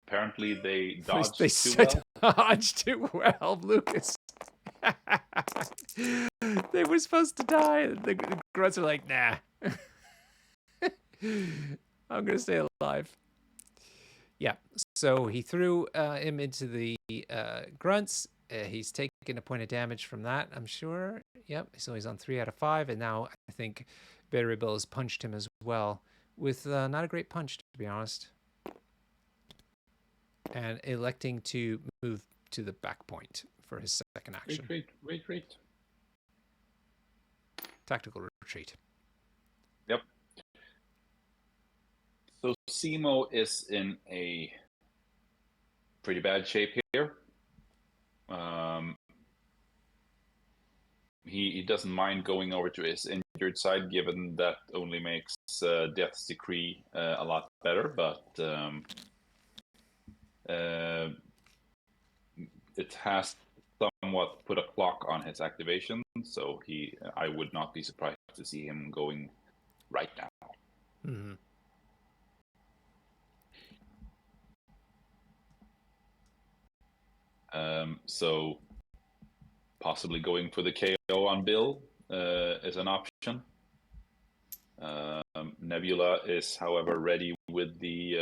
[SPEAKER 2] apparently they dodged
[SPEAKER 1] they
[SPEAKER 2] too well.
[SPEAKER 1] Dodged too well, Lukas. They were supposed to die. The grunts are like, nah. I'm gonna stay alive. Yeah. So he threw him into the grunts. He's taken a point of damage from that, I'm sure. Yep. So he's on 3 out of 5, and now I think Battery Bill has punched him as well with not a great punch, to be honest. And electing to move to the back point for his second action.
[SPEAKER 2] Retreat.
[SPEAKER 1] Tactical retreat.
[SPEAKER 2] Yep. So Simo is in a pretty bad shape here. He doesn't mind going over to his injured side, given that only makes Death's Decree a lot better, but it has somewhat put a clock on his activation, so I would not be surprised to see him going right now.
[SPEAKER 1] Mm-hmm.
[SPEAKER 2] So possibly going for the KO on Bill is an option. Nebula is, however, ready with the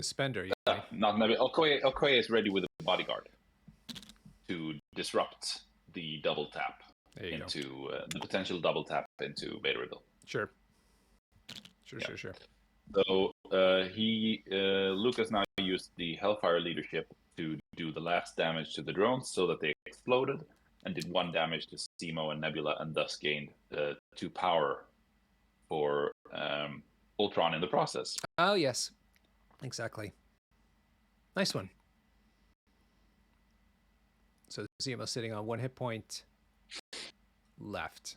[SPEAKER 1] Spender.
[SPEAKER 2] Not Nebula. Okoye is ready with the bodyguard to disrupt the double tap into the potential double tap into Beta Rebel.
[SPEAKER 1] Sure.
[SPEAKER 2] So Lukas now used the Hellfire leadership to do the last damage to the drones so that they exploded, and did 1 damage to Simo and Nebula, and thus gained 2 power for Ultron in the process.
[SPEAKER 1] Oh yes, exactly. Nice one. So Simo sitting on 1 hit point left,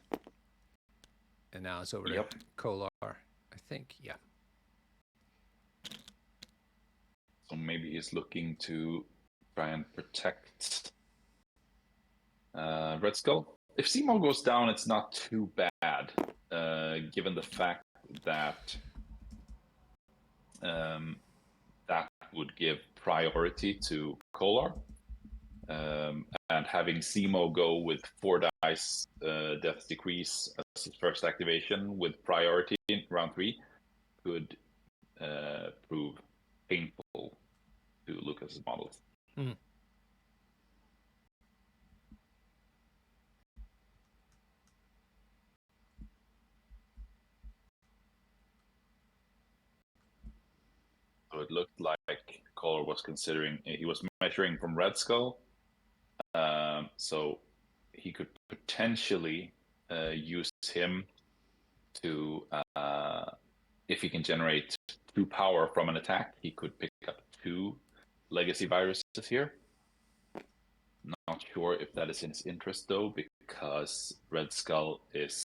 [SPEAKER 1] and now it's over to Kollar, I think. Yeah.
[SPEAKER 2] So maybe he's looking to try and protect Red Skull. If Simo goes down, it's not too bad, given the fact that that would give priority to Kollar. And having Simo go with 4 dice Death Decrease as his first activation with priority in round 3 could prove painful to Lucas's models.
[SPEAKER 1] Mm.
[SPEAKER 2] So it looked like Kollar was considering. He was measuring from Red Skull, so he could potentially use him to, if he can generate 2 power from an attack, he could pick up 2 legacy viruses here. Not sure if that is in his interest though, because Red Skull is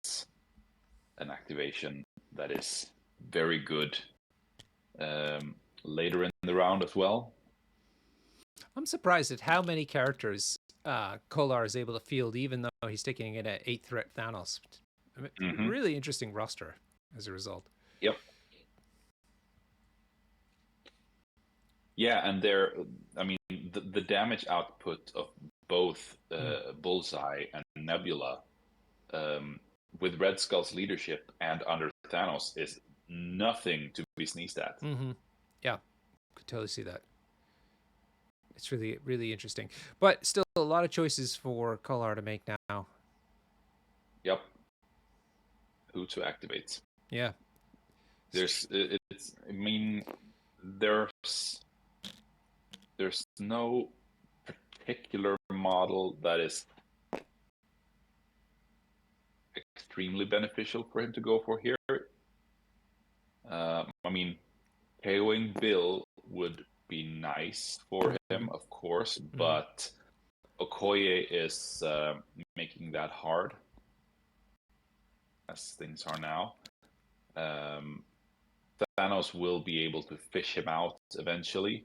[SPEAKER 2] an activation that is very good later in the round as well.
[SPEAKER 1] I'm surprised at how many characters Kollar is able to field, even though he's taking in an 8-threat Thanos. I mean, really interesting roster as a result.
[SPEAKER 2] Yep. Yeah, and the damage output of both Bullseye and Nebula with Red Skull's leadership and under Thanos is nothing to be sneezed at.
[SPEAKER 1] Yeah, could totally see that. It's really, really interesting. But still a lot of choices for Kollar to make now.
[SPEAKER 2] Yep. Who to activate.
[SPEAKER 1] Yeah.
[SPEAKER 2] There's no particular model that is extremely beneficial for him to go for here. KOing Bill would be nice for him, of course, but Okoye is making that hard as things are now. Thanos will be able to fish him out eventually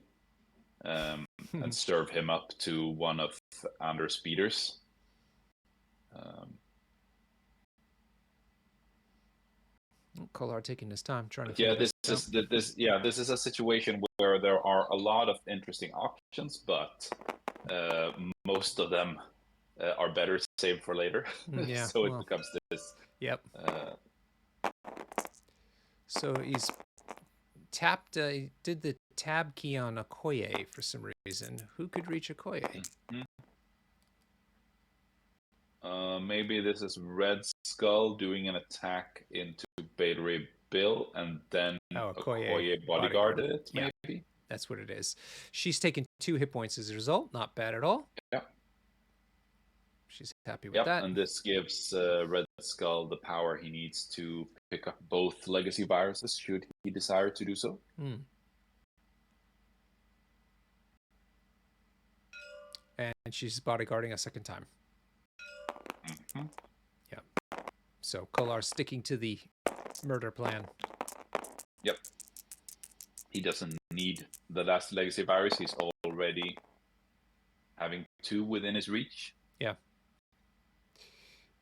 [SPEAKER 2] and serve him up to one of Anders' speeders.
[SPEAKER 1] Kollar taking his time trying to.
[SPEAKER 2] Yeah, this is a situation where there are a lot of interesting options, but most of them are better saved for later.
[SPEAKER 1] Yeah,
[SPEAKER 2] so it becomes this.
[SPEAKER 1] Yep. So he's tapped. He did the tab key on Okoye for some reason. Who could reach Okoye?
[SPEAKER 2] Maybe this is Red Skull doing an attack into Beta Ray Bill, and then Okoye bodyguarded it. Maybe
[SPEAKER 1] yeah, that's what it is. She's taken 2 hit points as a result. Not bad at all.
[SPEAKER 2] Yeah.
[SPEAKER 1] She's happy with that.
[SPEAKER 2] And this gives Red Skull the power he needs to pick up both legacy viruses, should he desire to do so.
[SPEAKER 1] And she's bodyguarding a second time. Yeah. So Kollar sticking to the murder plan.
[SPEAKER 2] Yep. He doesn't need the last legacy virus. He's already having 2 within his reach.
[SPEAKER 1] Yeah.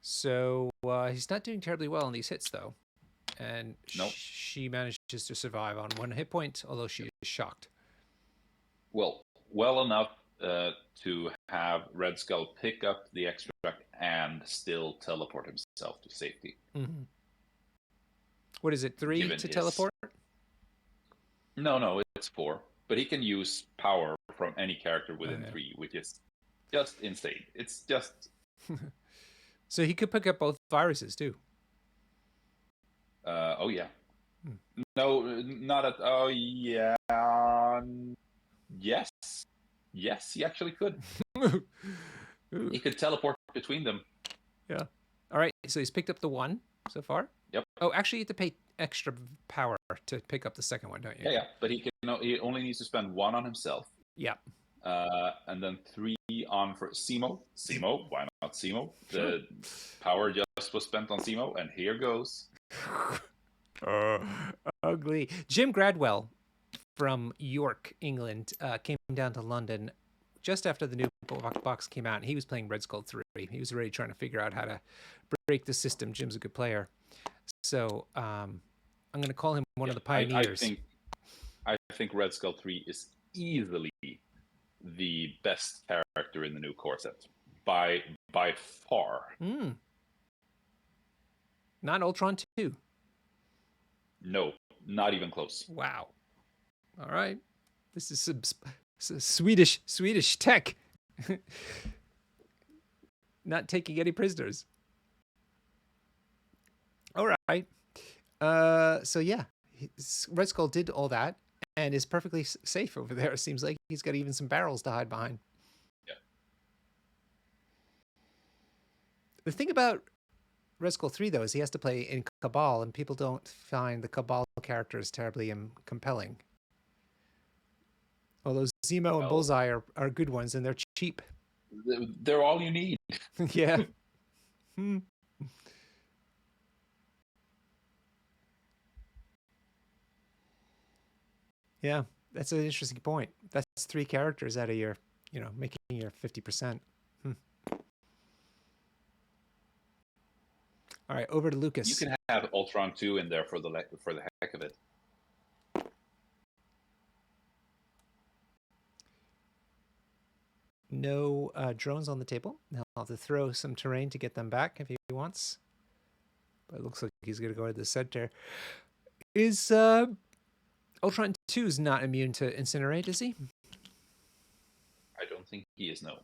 [SPEAKER 1] So he's not doing terribly well on these hits, though. And she manages to survive on 1 hit point, although she is shocked.
[SPEAKER 2] Well enough to have Red Skull pick up the extract and still teleport himself to safety.
[SPEAKER 1] What is it, 3 to teleport?
[SPEAKER 2] No, it's 4. But he can use power from any character within 3, which is just insane. It's just...
[SPEAKER 1] So he could pick up both viruses, too.
[SPEAKER 2] Oh, yeah. No, not at... Oh, yeah. Yes. Yes, he actually could. He could teleport between them.
[SPEAKER 1] Yeah. All right, so he's picked up the 1 so far?
[SPEAKER 2] Yep.
[SPEAKER 1] Oh, actually, you have to pay extra power to pick up the second one, don't you?
[SPEAKER 2] Yeah, but he only needs to spend 1 on himself.
[SPEAKER 1] Yeah.
[SPEAKER 2] And then 3 on for Simo. Simo, why not Simo? The power just was spent on Simo, and here goes.
[SPEAKER 1] Ugly. Jim Gradwell from York, England, came down to London just after the new box came out, and he was playing Red Skull 3. He was already trying to figure out how to break the system. Jim's a good player. So I'm going to call him one of the pioneers.
[SPEAKER 2] I think Red Skull 3 is easily the best character in the new core set. By far.
[SPEAKER 1] Not Ultron 2?
[SPEAKER 2] No, not even close.
[SPEAKER 1] Wow. All right. This is some Swedish tech. Not taking any prisoners. All right. So yeah, Red Skull did all that, and is perfectly safe over there. It seems like he's got even some barrels to hide behind.
[SPEAKER 2] Yeah.
[SPEAKER 1] The thing about Red Skull 3, though, is he has to play in Cabal, and people don't find the Cabal characters terribly compelling. Although Zemo and Bullseye are good ones, and they're cheap.
[SPEAKER 2] They're all you need.
[SPEAKER 1] Yeah. Yeah, that's an interesting point. That's 3 characters out of your, making your 50%. All right, over to Lukas.
[SPEAKER 2] You can have Ultron 2 in there for the heck of it.
[SPEAKER 1] No drones on the table. He'll have to throw some terrain to get them back if he wants. But it looks like he's going to go to the center. Is Ultron 2's not immune to incinerate, is he?
[SPEAKER 2] I don't think he is, no.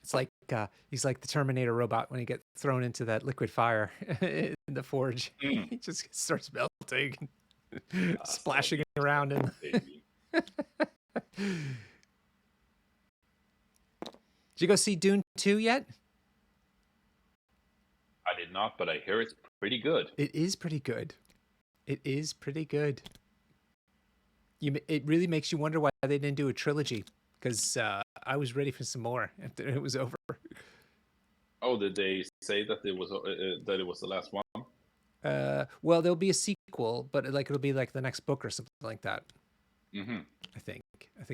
[SPEAKER 1] It's like he's like the Terminator robot when he gets thrown into that liquid fire in the forge. He just starts melting, splashing around. Did you go see Dune 2 yet?
[SPEAKER 2] I did not, but I hear it's pretty good.
[SPEAKER 1] It is pretty good. It is pretty good. It really makes you wonder why they didn't do a trilogy, because I was ready for some more after it was over.
[SPEAKER 2] Oh, did they say that it was the last one?
[SPEAKER 1] Well, there'll be a sequel, but it'll be like the next book or something like that.
[SPEAKER 2] Mm-hmm.
[SPEAKER 1] I think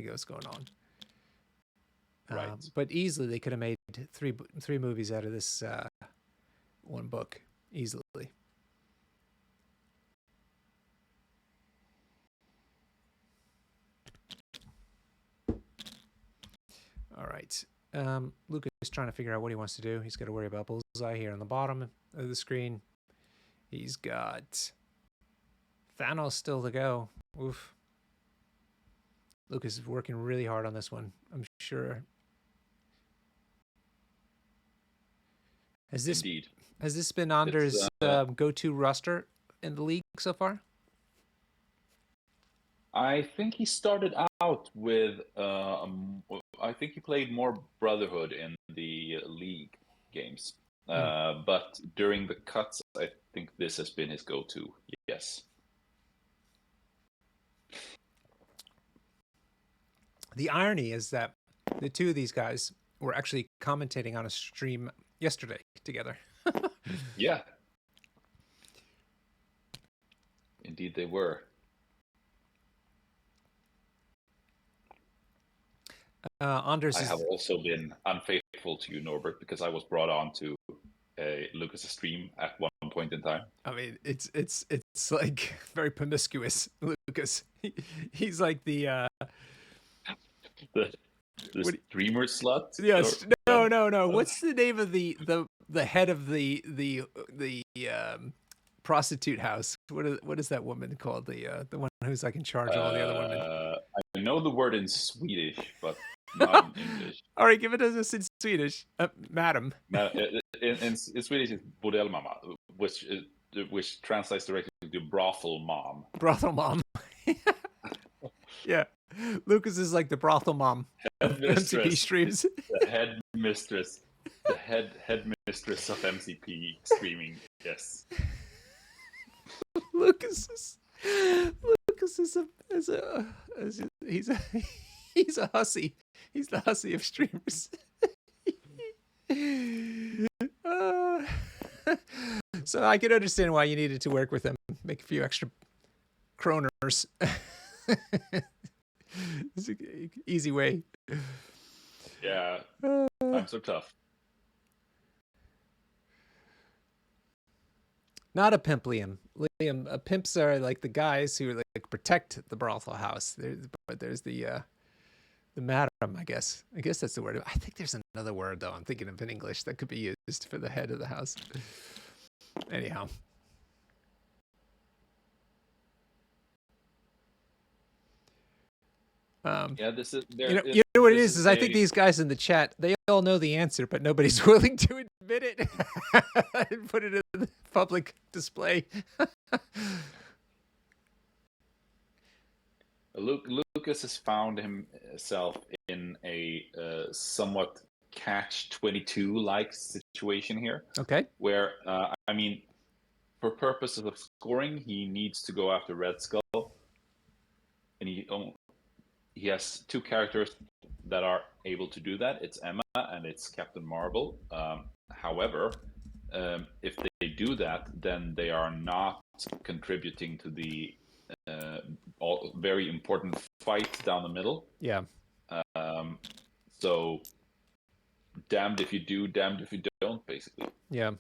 [SPEAKER 1] it was going on.
[SPEAKER 2] Right.
[SPEAKER 1] But easily they could have made three movies out of this one book easily. All right. Lukas is trying to figure out what he wants to do. He's got to worry about Bullseye here on the bottom of the screen. He's got Thanos still to go. Oof. Lukas is working really hard on this one, I'm sure. Has this been Anders' go-to roster in the league so far?
[SPEAKER 2] I think he started out with. I think he played more Brotherhood in the league games, but during the cuts, I think this has been his go-to. Yes.
[SPEAKER 1] The irony is that the two of these guys were actually commentating on a stream yesterday together.
[SPEAKER 2] Yeah. Indeed, they were.
[SPEAKER 1] Anders
[SPEAKER 2] I have also been unfaithful to you, Norbert, because I was brought on to Lukas' stream at one point in time.
[SPEAKER 1] I mean, it's like very promiscuous, Lukas. He's like the
[SPEAKER 2] streamer slut.
[SPEAKER 1] Yes. No. What's the name of the head of the prostitute house? What is that woman called? The one who's like in charge of all the other women.
[SPEAKER 2] I know the word in Swedish, but not in English.
[SPEAKER 1] All right, give it to us in Swedish, madam.
[SPEAKER 2] In Swedish, it's bordellmamma, which translates directly to brothel mom.
[SPEAKER 1] Brothel mom. Yeah, Lukas is like the brothel mom of MCP streams.
[SPEAKER 2] The head mistress of MCP streaming. Yes.
[SPEAKER 1] Lukas is he's a hussy. He's the hussy of streamers. So I can understand why you needed to work with him, make a few extra kroners. It's an easy way.
[SPEAKER 2] Yeah, times are tough.
[SPEAKER 1] Not a pimp, Liam. Pimps are like the guys who like protect the brothel house. There's the madam, I guess. I guess that's the word. I think there's another word though. I'm thinking of in English that could be used for the head of the house. Anyhow.
[SPEAKER 2] This is
[SPEAKER 1] you know what it is I think these guys in the chat, they all know the answer, but nobody's willing to admit it and put it in the public display.
[SPEAKER 2] Lukas has found himself in a somewhat catch-22-like situation here.
[SPEAKER 1] Okay.
[SPEAKER 2] Where, I mean, for purposes of scoring, he needs to go after Red Skull. And he has two characters that are able to do that. It's Emma and it's Captain Marvel. However, if they do that, then they are not contributing to the very important fight down the middle.
[SPEAKER 1] Yeah.
[SPEAKER 2] So damned if you do, damned if you don't, basically.
[SPEAKER 1] Yeah.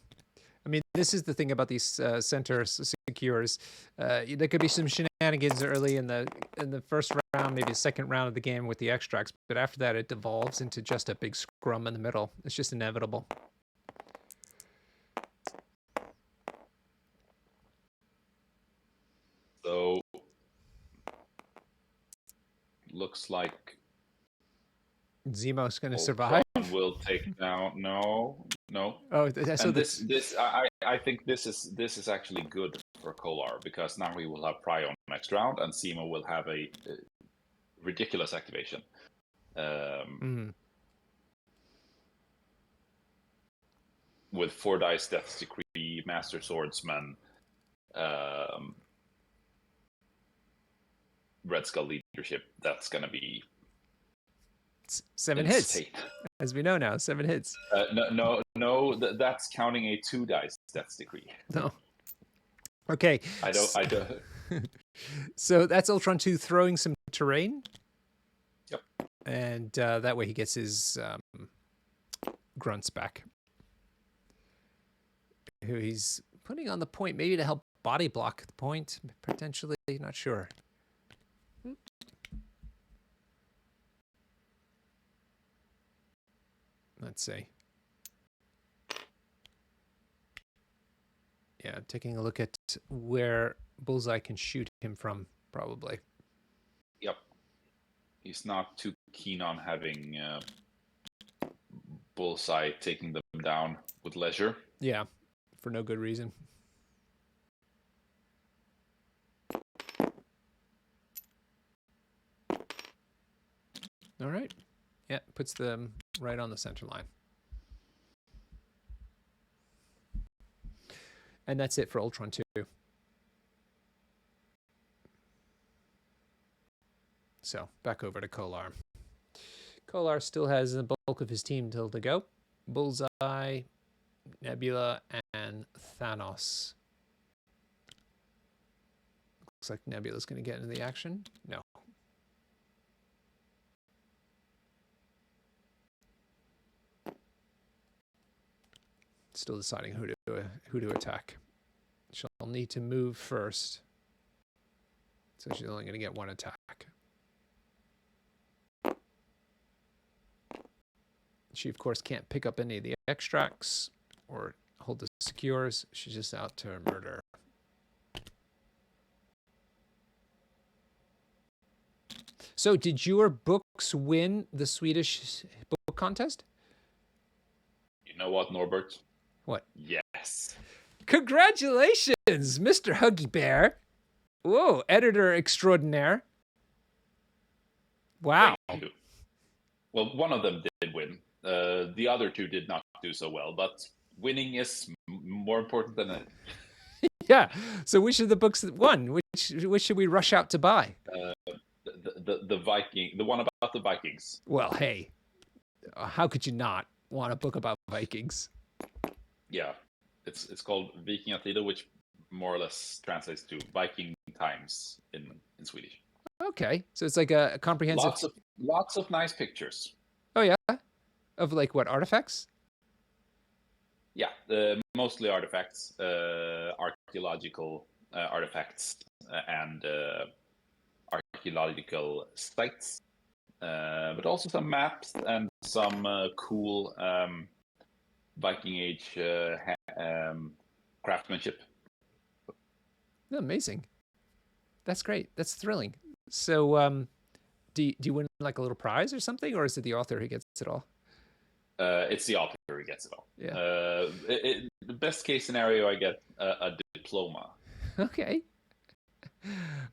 [SPEAKER 1] I mean, this is the thing about these center secures. There could be some shenanigans early in the first round, maybe the second round of the game with the extracts, but after that, it devolves into just a big scrum in the middle. It's just inevitable.
[SPEAKER 2] So looks like
[SPEAKER 1] Zemo's going to survive.
[SPEAKER 2] Will take down. No.
[SPEAKER 1] Oh, so
[SPEAKER 2] and I think this is actually good for Kollar, because now he will have Pry on next round, and Zemo will have a ridiculous activation. With 4 dice Death's Decree, Master Swordsman, Red Skull Leadership, that's going to be
[SPEAKER 1] 7 hits, as we know now. 7 hits.
[SPEAKER 2] No, that's counting a 2 dice Death's Decree.
[SPEAKER 1] No. Okay.
[SPEAKER 2] I don't.
[SPEAKER 1] So that's Ultron 2 throwing some terrain.
[SPEAKER 2] Yep.
[SPEAKER 1] And that way he gets his grunts back, who he's putting on the point, maybe to help body block the point, potentially. Not sure. Let's see. Yeah, taking a look at where Bullseye can shoot him from, probably.
[SPEAKER 2] Yep. He's not too keen on having Bullseye taking them down with leisure.
[SPEAKER 1] Yeah, for no good reason. All right. Yeah, puts them right on the center line. And that's it for Ultron 2. So back over to Kollar. Kollar still has the bulk of his team till to go. Bullseye, Nebula, and Thanos. Looks like Nebula's going to get into the action. No. Still deciding who to attack. She'll need to move first, so she's only going to get 1 attack. She, of course, can't pick up any of the extracts or hold the secures. She's just out to murder. So, did your books win the Swedish book contest?
[SPEAKER 2] You know what, Norbert?
[SPEAKER 1] What?
[SPEAKER 2] Yes.
[SPEAKER 1] Congratulations, Mr. Huggy Bear. Whoa, editor extraordinaire. Wow.
[SPEAKER 2] Thank you. Well, one of them did win. The other 2 did not do so well, but winning is more important than it.
[SPEAKER 1] Yeah. So which of the books that won? Which should we rush out to buy?
[SPEAKER 2] The Viking, the one about the Vikings.
[SPEAKER 1] Well, hey, how could you not want a book about Vikings?
[SPEAKER 2] Yeah, it's called Vikingatida, which more or less translates to Viking times in Swedish.
[SPEAKER 1] Okay, so it's like a comprehensive.
[SPEAKER 2] Lots of nice pictures.
[SPEAKER 1] Oh yeah, of like what, artifacts?
[SPEAKER 2] Yeah, mostly artifacts, archaeological artifacts, and archaeological sites, but also some maps and some cool Viking Age craftsmanship.
[SPEAKER 1] Amazing. That's great. That's thrilling. So, do you win like a little prize or something, or is it the author who gets it all?
[SPEAKER 2] It's the author who gets it all.
[SPEAKER 1] Yeah.
[SPEAKER 2] The best case scenario, I get a diploma.
[SPEAKER 1] Okay.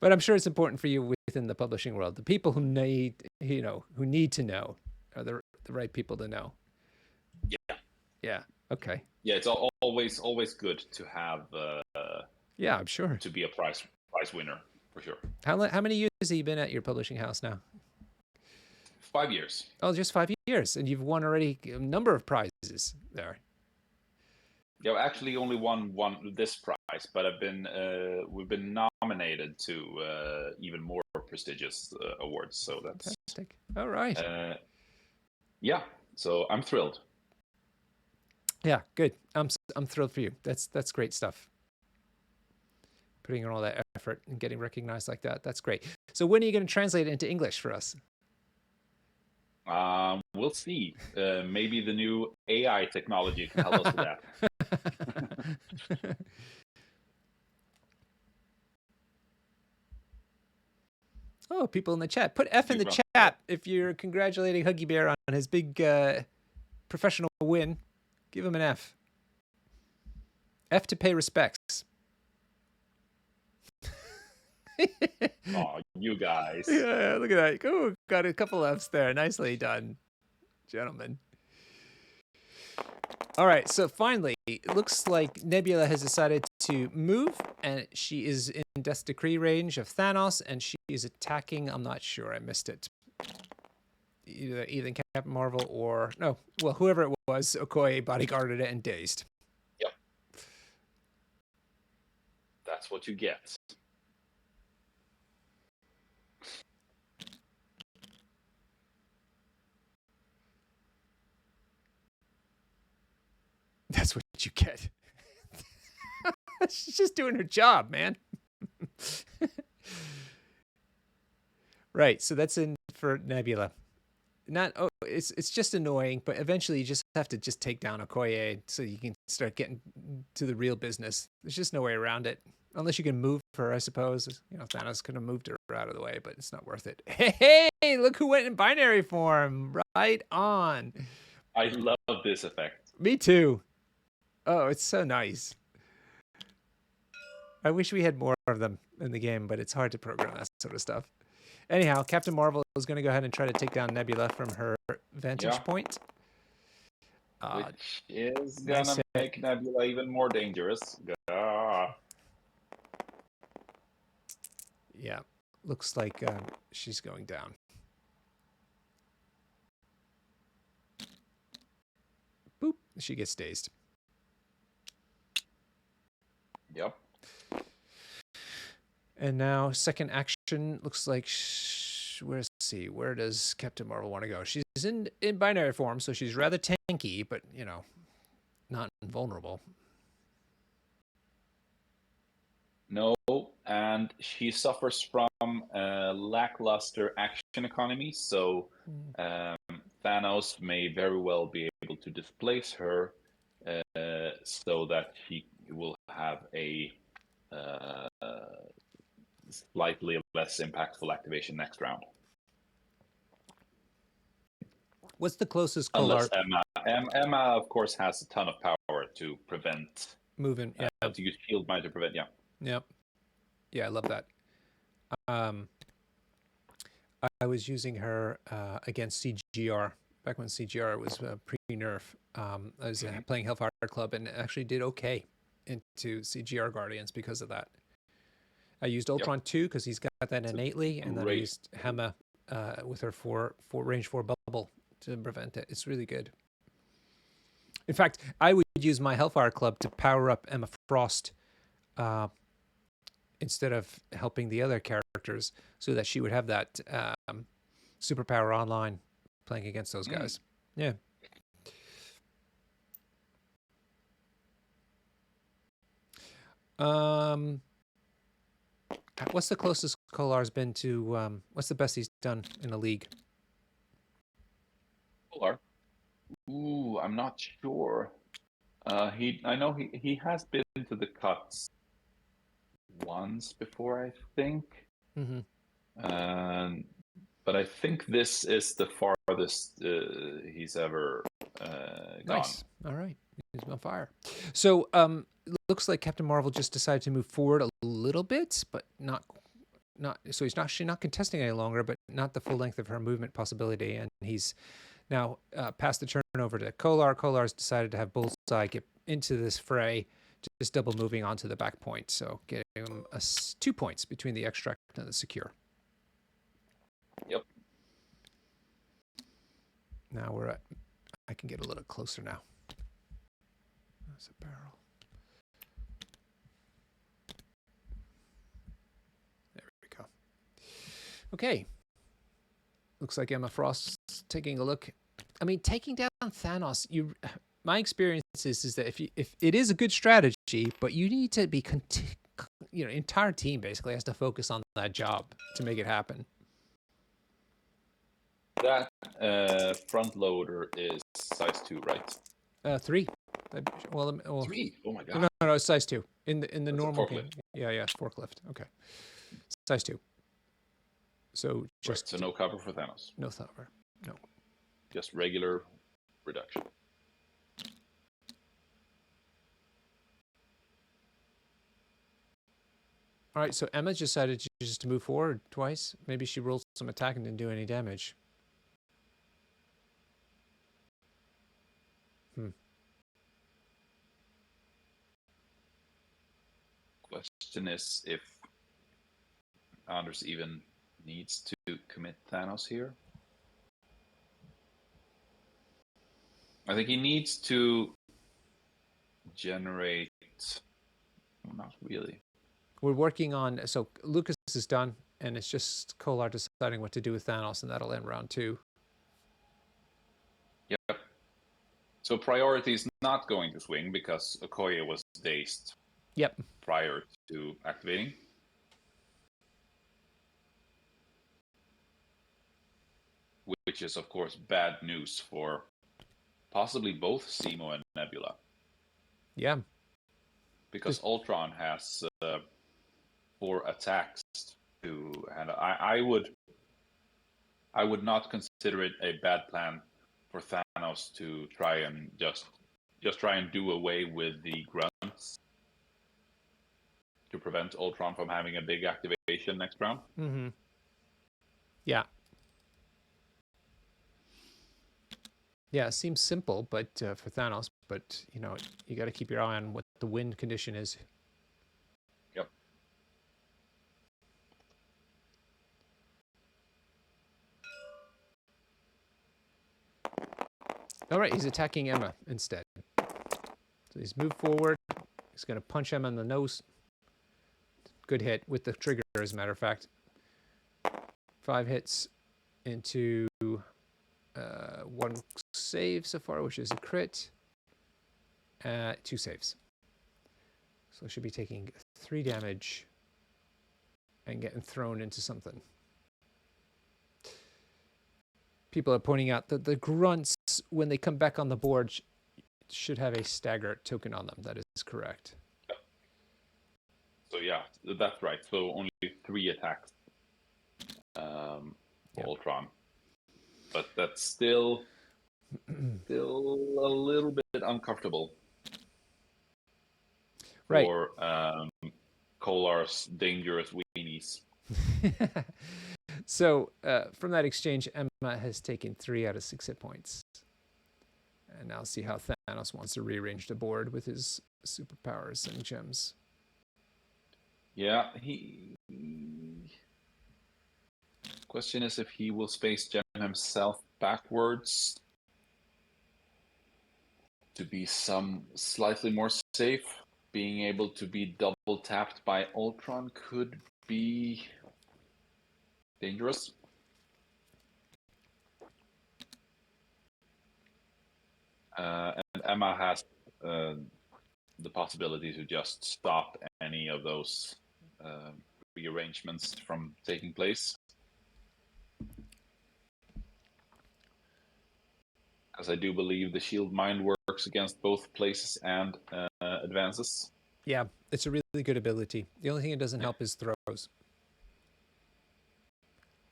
[SPEAKER 1] But I'm sure it's important for you within the publishing world. The people who need, who need to know are the right people to know.
[SPEAKER 2] Yeah.
[SPEAKER 1] Yeah. Okay.
[SPEAKER 2] Yeah, it's always good to have.
[SPEAKER 1] Yeah, I'm sure.
[SPEAKER 2] To be a prize winner for sure.
[SPEAKER 1] How many years have you been at your publishing house now?
[SPEAKER 2] 5 years.
[SPEAKER 1] Oh, just 5 years, and you've won already a number of prizes there.
[SPEAKER 2] Yeah, I actually only won this prize, but we've been nominated to even more prestigious awards. So that's
[SPEAKER 1] fantastic. All right.
[SPEAKER 2] Yeah, so I'm thrilled.
[SPEAKER 1] Yeah, good. I'm thrilled for you. That's great stuff. Putting in all that effort and getting recognized like that. That's great. So when are you going to translate it into English for us?
[SPEAKER 2] We'll see. Maybe the new AI technology can help us with that.
[SPEAKER 1] Oh, people in the chat. Put F in the chat if you're congratulating Huggy Bear on his big professional win. Give him an F. F to pay respects.
[SPEAKER 2] Oh, you guys.
[SPEAKER 1] Yeah, look at that. Oh, got a couple Fs there. Nicely done, gentlemen. All right, so finally, it looks like Nebula has decided to move, and she is in Death's Decree range of Thanos, and she is attacking. I'm not sure. I missed it. Either Captain Marvel or no, well, whoever it was, Okoye bodyguarded it and dazed.
[SPEAKER 2] Yep. That's what you get.
[SPEAKER 1] That's what you get. She's just doing her job, man. Right, so that's in for Nebula. It's just annoying, but eventually you just have to just take down Okoye so you can start getting to the real business. There's just no way around it. Unless you can move her, I suppose. Thanos could have moved her out of the way, but it's not worth it. Hey, look who went in binary form. Right on.
[SPEAKER 2] I love this effect.
[SPEAKER 1] Me too. Oh, it's so nice. I wish we had more of them in the game, but it's hard to program that sort of stuff. Anyhow, Captain Marvel is going to go ahead and try to take down Nebula from her vantage point.
[SPEAKER 2] Which is going to make Nebula even more dangerous.
[SPEAKER 1] Yeah, looks like she's going down. Boop, she gets dazed.
[SPEAKER 2] Yep.
[SPEAKER 1] And now second action looks like where does Captain Marvel want to go? She's in binary form, so she's rather tanky, but not invulnerable.
[SPEAKER 2] No, and she suffers from a lackluster action economy, so Thanos may very well be able to displace her so that she will have a slightly less impactful activation next round.
[SPEAKER 1] What's the closest
[SPEAKER 2] Kollar? Unless Emma, of course, has a ton of power to prevent
[SPEAKER 1] moving. Yeah.
[SPEAKER 2] To use shield might to prevent. Yeah.
[SPEAKER 1] Yep. Yeah, I love that. I was using her against CGR back when CGR was pre-nerf. I was playing Hellfire Club and actually did okay into CGR Guardians because of that. I used Ultron 2 because he's got that innately, and then I used Hema with her range 4 bubble to prevent it. It's really good. In fact, I would use my Hellfire Club to power up Emma Frost instead of helping the other characters, so that she would have that superpower online playing against those guys. Yeah. What's the closest Kollar's been to? What's the best he's done in a league?
[SPEAKER 2] Kollar? Ooh, I'm not sure. I know he has been to the cuts once before, I think. But I think this is the farthest he's ever gone.
[SPEAKER 1] Nice. All right. He's on fire. So looks like Captain Marvel just decided to move forward a little bit, but not. So she's not contesting any longer, but not the full length of her movement possibility. And he's now passed the turnover to Kollar. Kollar's decided to have Bullseye get into this fray, just double moving onto the back point. So getting him 2 points between the extract and the secure.
[SPEAKER 2] Yep.
[SPEAKER 1] Now we're at, I can get a little closer now. There's a barrel. There we go. Okay. Looks like Emma Frost's taking a look. I mean, taking down Thanos, my experience is that if it is a good strategy, but you need to be, entire team basically has to focus on that job to make it happen.
[SPEAKER 2] That front loader is size 2, right?
[SPEAKER 1] 3. Well,
[SPEAKER 2] 3. Oh my god.
[SPEAKER 1] No, it's size 2 in the
[SPEAKER 2] That's
[SPEAKER 1] normal game. Yeah, it's forklift. Okay, size 2. So just
[SPEAKER 2] right, so no cover for Thanos.
[SPEAKER 1] No cover. No.
[SPEAKER 2] Just regular reduction.
[SPEAKER 1] All right, so Emma decided just to move forward twice. Maybe she rolled some attack and didn't do any damage.
[SPEAKER 2] Question is if Anders even needs to commit Thanos here. I think he needs to generate. Not really.
[SPEAKER 1] We're working on. So Lukas is done, and it's just Kollar deciding what to do with Thanos, and that'll end round 2.
[SPEAKER 2] Yep. So priority is not going to swing because Okoye was dazed.
[SPEAKER 1] Yep.
[SPEAKER 2] Prior to activating. Which is, of course, bad news for possibly both Zemo and Nebula.
[SPEAKER 1] Yeah.
[SPEAKER 2] Because Ultron has 4 attacks to handle. I would not consider it a bad plan for Thanos to try and just try and do away with the grunts to prevent Ultron from having a big activation next round.
[SPEAKER 1] Mm-hmm. Yeah. Yeah, it seems simple, but for Thanos, but you got to keep your eye on what the wind condition is.
[SPEAKER 2] Yep.
[SPEAKER 1] All right, he's attacking Emma instead. So he's moved forward. He's going to punch Emma in the nose. Good hit with the trigger, as a matter of fact. 5 hits into 1 save so far, which is a crit. 2 saves. So should be taking 3 damage and getting thrown into something. People are pointing out that the grunts, when they come back on the board, should have a stagger token on them. That is correct.
[SPEAKER 2] Yep. So yeah, that's right. So only 3 attacks. Ultron. But that's still a little bit uncomfortable.
[SPEAKER 1] Right.
[SPEAKER 2] For Kollar's dangerous weenies.
[SPEAKER 1] So from that exchange, Emma has taken 3 out of 6 hit points. And now see how Thanos wants to rearrange the board with his superpowers and gems.
[SPEAKER 2] Yeah, question is if he will space gem himself backwards to be slightly more safe. Being able to be double tapped by Ultron could be dangerous. And Emma has the possibility to just stop any of those rearrangements from taking place. As I do believe the shield mine works against both places and advances.
[SPEAKER 1] Yeah, it's a really good ability. The only thing it doesn't help is throws.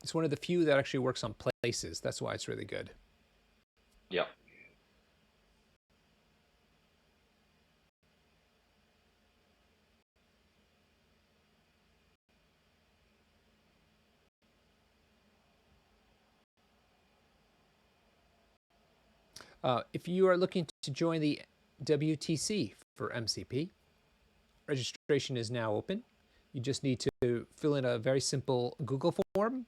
[SPEAKER 1] It's one of the few that actually works on places. That's why it's really good.
[SPEAKER 2] Yeah.
[SPEAKER 1] If you are looking to join the WTC for MCP, registration is now open. You just need to fill in a very simple Google form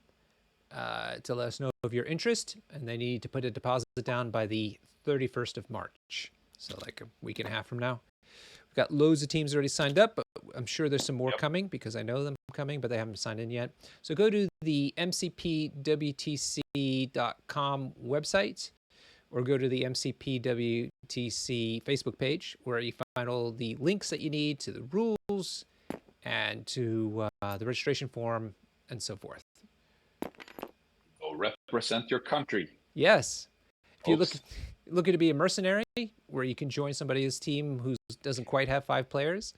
[SPEAKER 1] to let us know of your interest, and then you need to put a deposit down by the 31st of March. So like a week and a half from now. We've got loads of teams already signed up, but I'm sure there's some more coming because I know them coming, but they haven't signed in yet. So go to the mcpwtc.com website or go to the MCPWTC Facebook page where you find all the links that you need to the rules and to the registration form and so forth.
[SPEAKER 2] Go represent your country.
[SPEAKER 1] Yes. If you're looking to be a mercenary where you can join somebody's team who doesn't quite have 5 players,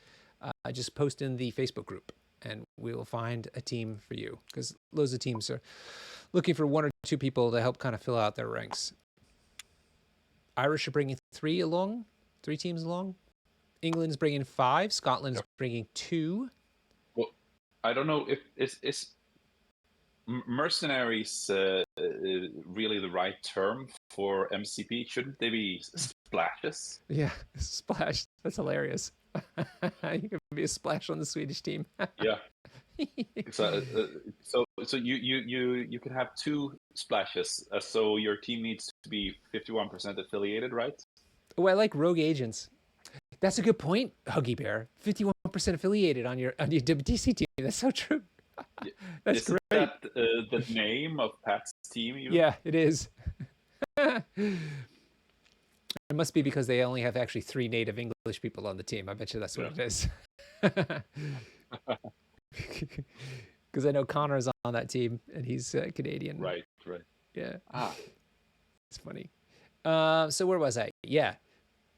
[SPEAKER 1] just post in the Facebook group and we will find a team for you because loads of teams are looking for 1 or 2 people to help kind of fill out their ranks. Irish are bringing 3 teams along. England's bringing 5. Scotland's bringing 2.
[SPEAKER 2] Well, I don't know if it's mercenaries really the right term for MCP. Shouldn't they be splashes?
[SPEAKER 1] Yeah, splash. That's hilarious. You can be a splash on the Swedish team.
[SPEAKER 2] Yeah. So you can have 2 splashes. So your team needs to be 51% affiliated, right?
[SPEAKER 1] Oh, I like rogue agents. That's a good point, Huggy Bear. 51% affiliated on your WTC team. That's so true. That's
[SPEAKER 2] Isn't
[SPEAKER 1] great.
[SPEAKER 2] that the name of Pat's team? Even?
[SPEAKER 1] Yeah, it is. It must be because they only have actually 3 native English people on the team. I bet you that's what it is. Because I know Connor's on that team and he's Canadian.
[SPEAKER 2] Right.
[SPEAKER 1] Yeah. It's funny. So where was I? Yeah.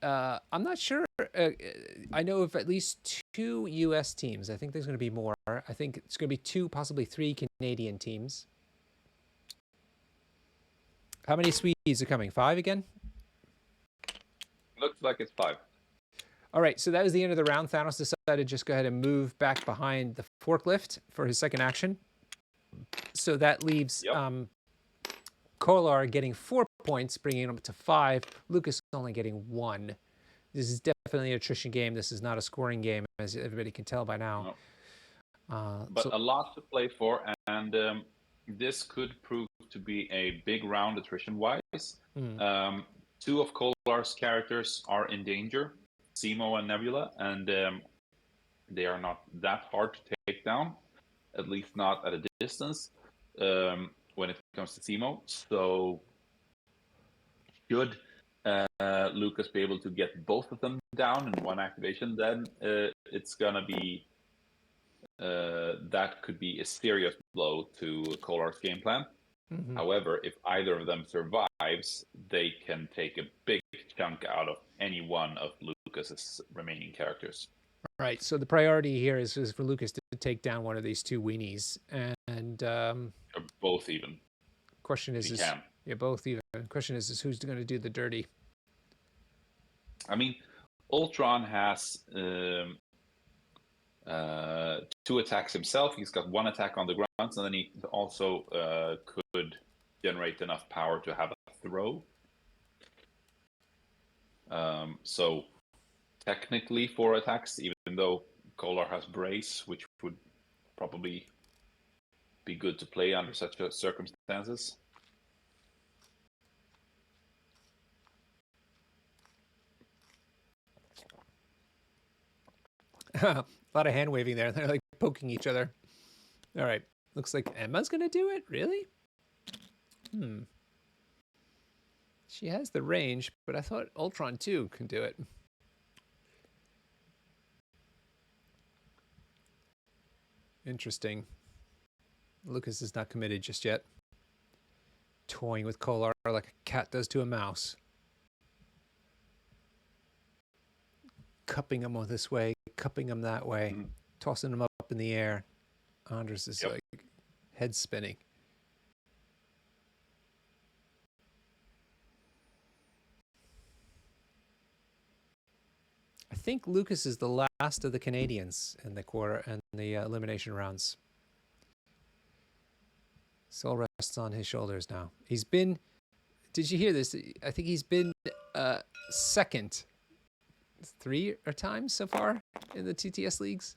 [SPEAKER 1] I'm not sure. I know of at least 2 U.S. teams. I think there's going to be more. I think it's going to be 2, possibly 3 Canadian teams. How many Swedes are coming? 5 again?
[SPEAKER 2] Looks like it's 5.
[SPEAKER 1] All right, so that was the end of the round. Thanos decided to just go ahead and move back behind the forklift for his second action. So that leaves Kollar getting 4 points, bringing him up to 5. Lukas only getting 1. This is definitely an attrition game. This is not a scoring game, as everybody can tell by now.
[SPEAKER 2] No. But a lot to play for, and this could prove to be a big round attrition-wise. 2 of Kollar's characters are in danger, Simo and Nebula, and they are not that hard to take down, at least not at a distance when it comes to Simo. So should Lukas be able to get both of them down in one activation, then it's going to be that could be a serious blow to Kollar's game plan. However, if either of them survives, they can take a big chunk out of any one of Lukas's remaining characters.
[SPEAKER 1] Right. So the priority here is for Lukas to take down one of these 2 weenies, and
[SPEAKER 2] or both even.
[SPEAKER 1] Question is, yeah, both even. Question is who's going to do the dirty?
[SPEAKER 2] I mean, Ultron has 2 attacks himself. He's got 1 attack on the ground, and then he also could generate enough power to have a throw. So technically 4 attacks, even though Kollar has brace, which would probably be good to play under such circumstances.
[SPEAKER 1] A lot of hand waving there. They're like poking each other. All right. Looks like Emma's going to do it? Really? She has the range, but I thought Ultron too can do it. Interesting. Lukas is not committed just yet. Toying with Kollar like a cat does to a mouse. Cupping him this way, cupping him that way, tossing him up in the air. Anders is like head spinning. I think Lukas is the last of the Canadians in the quarter and the elimination rounds. So all rests on his shoulders now. He's been Did you hear this? I think he's been second 3 times so far in the TTS leagues.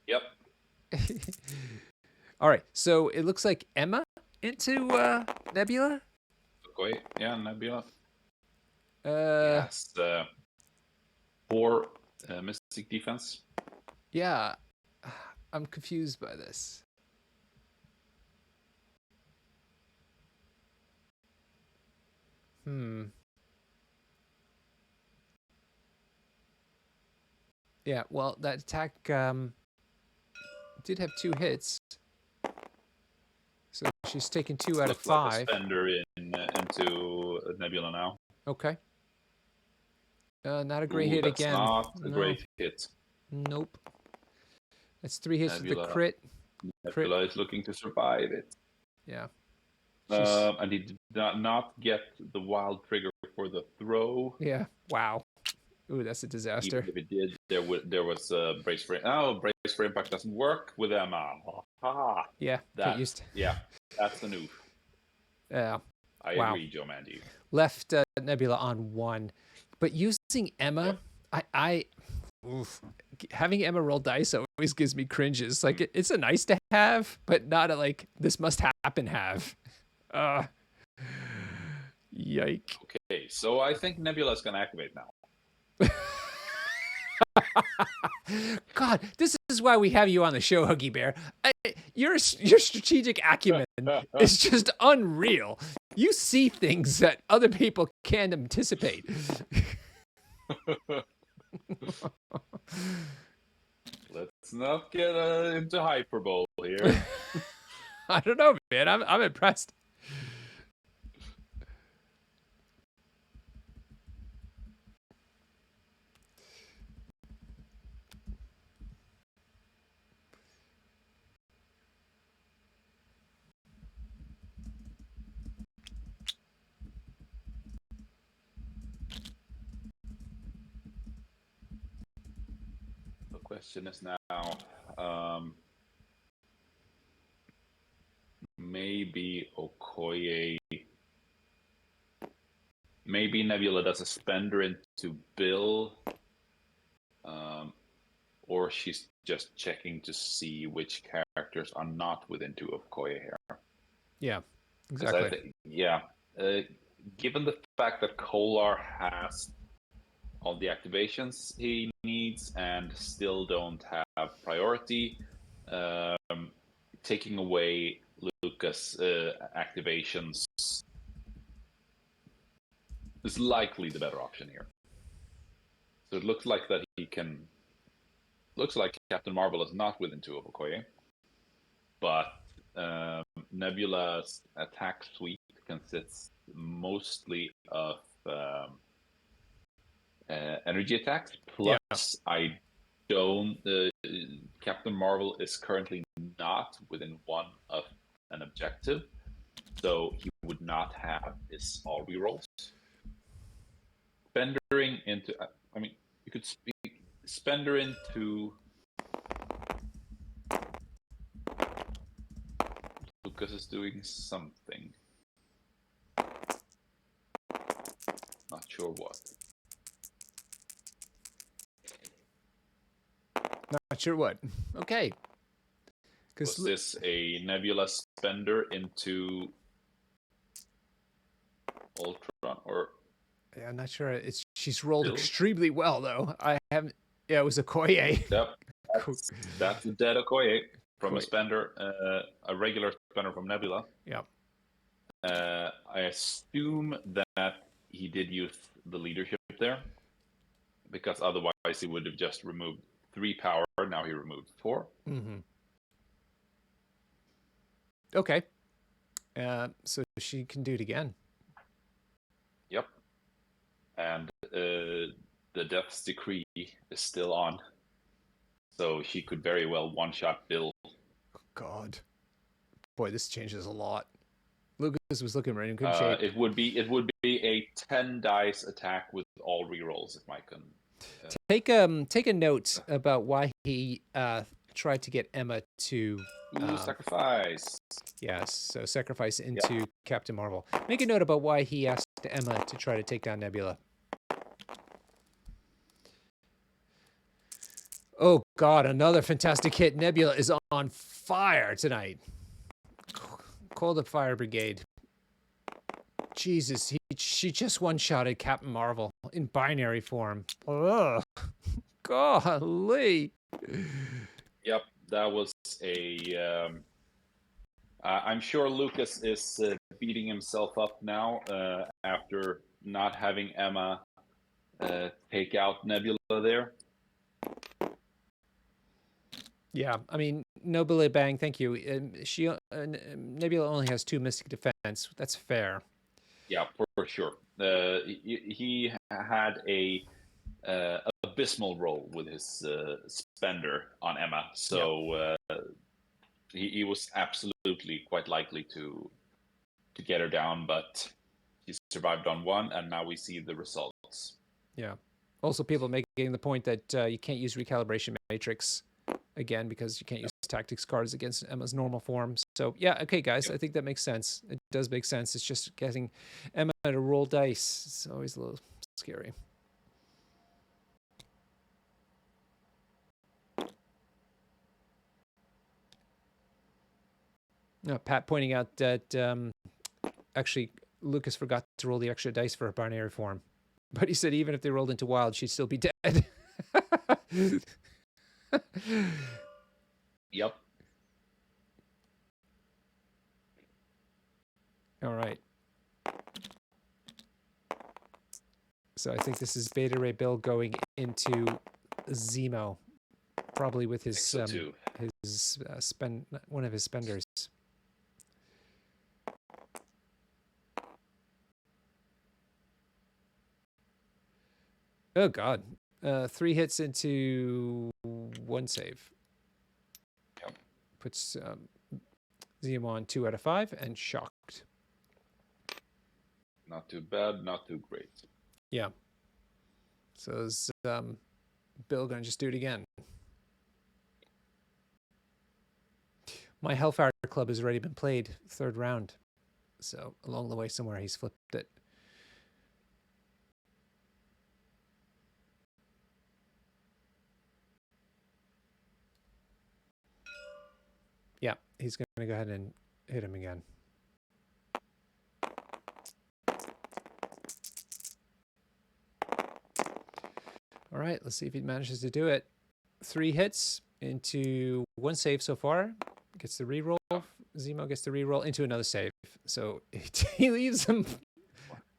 [SPEAKER 2] Yep.
[SPEAKER 1] All right, so it looks like Emma into Nebula.
[SPEAKER 2] Okay, yeah, Nebula.
[SPEAKER 1] Yes.
[SPEAKER 2] 4 Mystic defense.
[SPEAKER 1] Yeah, I'm confused by this. Yeah, well, that attack did have 2 hits. So she's taken 2 out of 5.
[SPEAKER 2] Like a spender into Nebula now.
[SPEAKER 1] Okay. Not a great hit again.
[SPEAKER 2] Not a great hit.
[SPEAKER 1] Nope. That's 3 hits
[SPEAKER 2] Nebula,
[SPEAKER 1] with the crit.
[SPEAKER 2] Nebula is looking to survive it.
[SPEAKER 1] Yeah.
[SPEAKER 2] And he did not get the wild trigger for the throw.
[SPEAKER 1] Yeah. Wow. Ooh, that's a disaster.
[SPEAKER 2] Even if it did, there was a brace for. Oh, brace for impact doesn't work with Emma.
[SPEAKER 1] Yeah.
[SPEAKER 2] Yeah, that's the noob.
[SPEAKER 1] Yeah.
[SPEAKER 2] I agree, Joe Mandy.
[SPEAKER 1] Left Nebula on 1, but using Emma, having Emma roll dice always gives me cringes. Like it's a nice to have, but not a like this must happen have. Yike.
[SPEAKER 2] Okay, so I think Nebula's gonna activate now.
[SPEAKER 1] God, this is why we have you on the show, Huggy Bear. Your strategic acumen is just unreal. You see things that other people can't anticipate.
[SPEAKER 2] Let's not get into hyperbole here.
[SPEAKER 1] I don't know, man. I'm impressed.
[SPEAKER 2] The question is now, maybe Okoye, maybe Nebula does a spender into Bill, or she's just checking to see which characters are not within 2 of Okoye here.
[SPEAKER 1] Yeah, exactly.
[SPEAKER 2] Given the fact that Kollar has all the activations he needs and still don't have priority, taking away Lukas' activations is likely the better option here. So it looks like that he can. Looks like Captain Marvel is not within 2 of Okoye, but Nebula's attack suite consists mostly of energy attacks. Plus, I don't. Captain Marvel is currently not within 1 of an objective, so he would not have his all rerolls. Spendering into. I mean, you could speak spender into. Lukas is doing something. Not sure what.
[SPEAKER 1] Not sure what. Okay.
[SPEAKER 2] Was this a Nebula spender into Ultron or?
[SPEAKER 1] Yeah, I'm not sure. She's rolled extremely well though. I haven't. Yeah, it was Okoye.
[SPEAKER 2] Yep. That's a dead Okoye from a spender, a regular spender from Nebula.
[SPEAKER 1] Yep.
[SPEAKER 2] I assume that he did use the leadership there, because otherwise he would have just removed 3 power. Now he removed 4.
[SPEAKER 1] Mm-hmm. Okay. So she can do it again.
[SPEAKER 2] Yep. And the Death's Decree is still on. So she could very well one-shot Bill.
[SPEAKER 1] Oh, God. Boy, this changes a lot. Lukas was looking right in good shape.
[SPEAKER 2] It would be a 10 dice attack with all rerolls if Mike can.
[SPEAKER 1] Take a note about why he try to get Emma to...
[SPEAKER 2] sacrifice.
[SPEAKER 1] Yes, so sacrifice into Captain Marvel. Make a note about why he asked Emma to try to take down Nebula. Oh, God, another fantastic hit. Nebula is on fire tonight. Call the fire brigade. Jesus, she just one-shotted Captain Marvel in binary form. Ugh. Golly.
[SPEAKER 2] Yep, that was a... I'm sure Lukas is beating himself up now after not having Emma take out Nebula there.
[SPEAKER 1] Yeah, I mean, Nobile Bang, thank you. Nebula only has 2 Mystic Defense. That's fair.
[SPEAKER 2] Yeah, for sure. He had a abysmal roll with his spender on Emma, so he was absolutely quite likely to get her down, but he survived on 1, and now we see the results.
[SPEAKER 1] Yeah. Also, people making the point that you can't use Recalibration Matrix again because you can't use tactics cards against Emma's normal form. So yeah, okay, guys, I think that makes sense. It does make sense. It's just getting Emma to roll dice. It's always a little scary. Pat pointing out that actually Lukas forgot to roll the extra dice for her binary form, but he said even if they rolled into wild, she'd still be dead.
[SPEAKER 2] Yep.
[SPEAKER 1] All right. So I think this is Beta Ray Bill going into Zemo, probably with his one of his spenders. Oh God, 3 hits into 1 save.
[SPEAKER 2] Yep.
[SPEAKER 1] Puts Zemo on 2 out of 5 and shocked.
[SPEAKER 2] Not too bad, not too great.
[SPEAKER 1] Yeah. So is Bill gonna just do it again? My Hellfire Club has already been played 3rd round, so along the way somewhere he's flipped it. Yeah, he's going to go ahead and hit him again. All right, let's see if he manages to do it. 3 hits into 1 save so far. Gets the reroll. Zemo gets the reroll into another save. So he leaves him.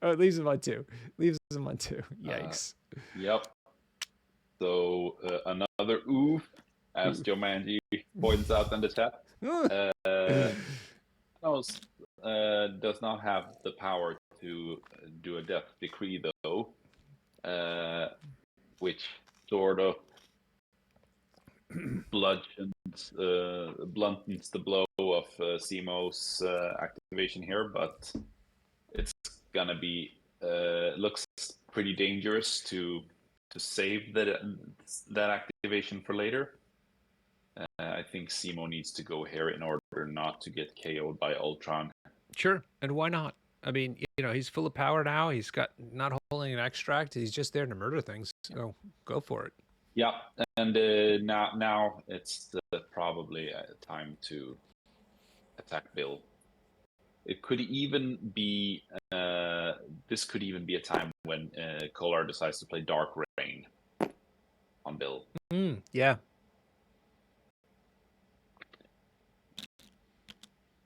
[SPEAKER 1] Oh, leaves him on 2. Leaves him on 2. Yikes.
[SPEAKER 2] Yep. So another oof, as Joe Manji points out in the chat. Does not have the power to do a death decree though, which sort of bluntens the blow of Zemo's activation here, but it's gonna be looks pretty dangerous to save that activation for later. I think Zemo needs to go here in order not to get KO'd by Ultron.
[SPEAKER 1] Sure, and why not? I mean, he's full of power now. He's got not holding an extract. He's just there to murder things. So go for it.
[SPEAKER 2] Yeah, and now it's probably a time to attack Bill. It could even be this could even be a time when Kollar decides to play Dark Rain on Bill.
[SPEAKER 1] Yeah.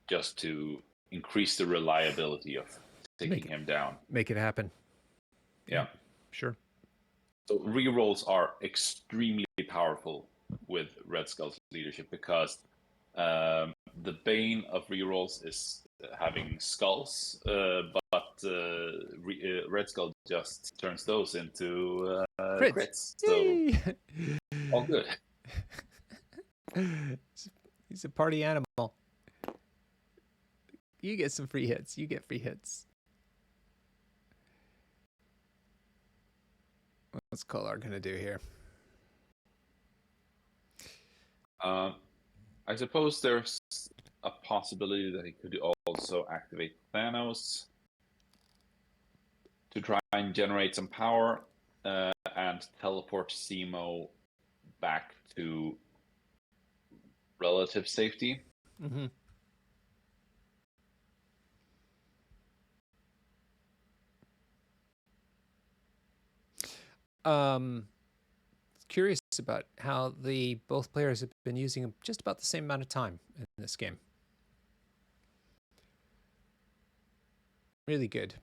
[SPEAKER 2] Just to increase the reliability of taking him down.
[SPEAKER 1] Make it happen.
[SPEAKER 2] Yeah.
[SPEAKER 1] Sure.
[SPEAKER 2] So rerolls are extremely powerful with Red Skull's leadership because the bane of rerolls is having skulls, but Red Skull just turns those into crits. So all good.
[SPEAKER 1] He's a party animal. You get some free hits. You get free hits. What's Kollar gonna do here?
[SPEAKER 2] I suppose there's a possibility that he could also activate Thanos to try and generate some power and teleport Zemo back to relative safety.
[SPEAKER 1] Mm-hmm. Curious about how both players have been using just about the same amount of time in this game. Really good.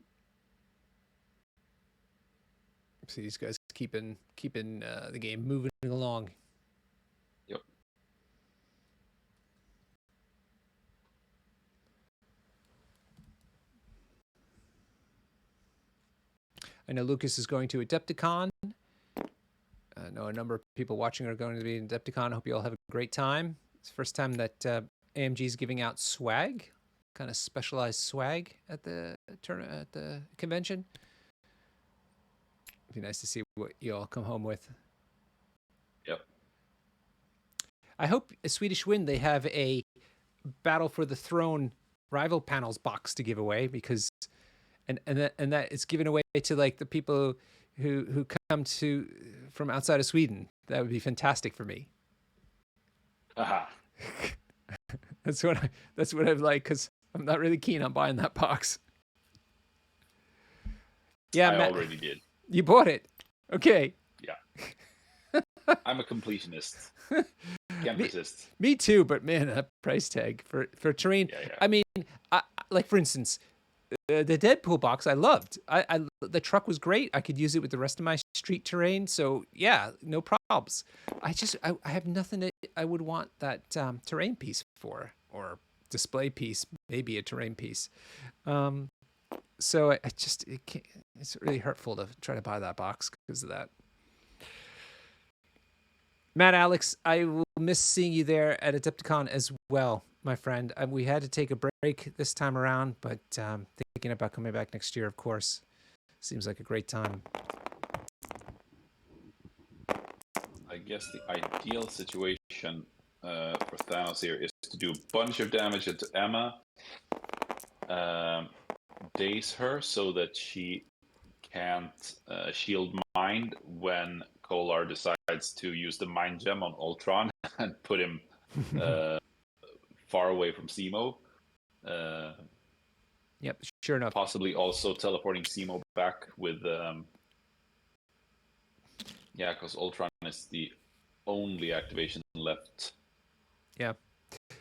[SPEAKER 1] See these guys keeping the game moving along.
[SPEAKER 2] Yep.
[SPEAKER 1] I know Lukas is going to Adepticon. I know a number of people watching are going to be in Adepticon. I hope you all have a great time. It's the first time that AMG is giving out swag, kind of specialized swag at the convention. It'd be nice to see what you all come home with.
[SPEAKER 2] Yep.
[SPEAKER 1] I hope a Swedish win. They have a Battle for the Throne rival panels box to give away because, and that it's given away to like the people who come from outside of Sweden. That would be fantastic for me.
[SPEAKER 2] Aha.
[SPEAKER 1] That's what I'd like because I'm not really keen on buying that box. Yeah,
[SPEAKER 2] I already did.
[SPEAKER 1] You bought it. Okay.
[SPEAKER 2] Yeah. I'm a completionist. Can't resist.
[SPEAKER 1] Me too, but man, that price tag for terrain.
[SPEAKER 2] Yeah.
[SPEAKER 1] I mean, like for instance, the Deadpool box I loved. The truck was great. I could use it with the rest of my street terrain. So yeah, no problems. I have nothing that I would want that terrain piece for, or display piece, maybe a terrain piece. So it's really hurtful to try to buy that box because of that. Matt, Alex, I will miss seeing you there at Adepticon as well, my friend. We had to take a break this time around, but thinking about coming back next year, of course. Seems like a great time.
[SPEAKER 2] I guess the ideal situation for Thanos here is to do a bunch of damage into Emma, daze her so that she can't shield mind when Kollar decides to use the mind gem on Ultron and put him far away from Zemo.
[SPEAKER 1] Yep, sure enough.
[SPEAKER 2] Possibly also teleporting Zemo back with because Ultron is the only activation left.
[SPEAKER 1] Yeah.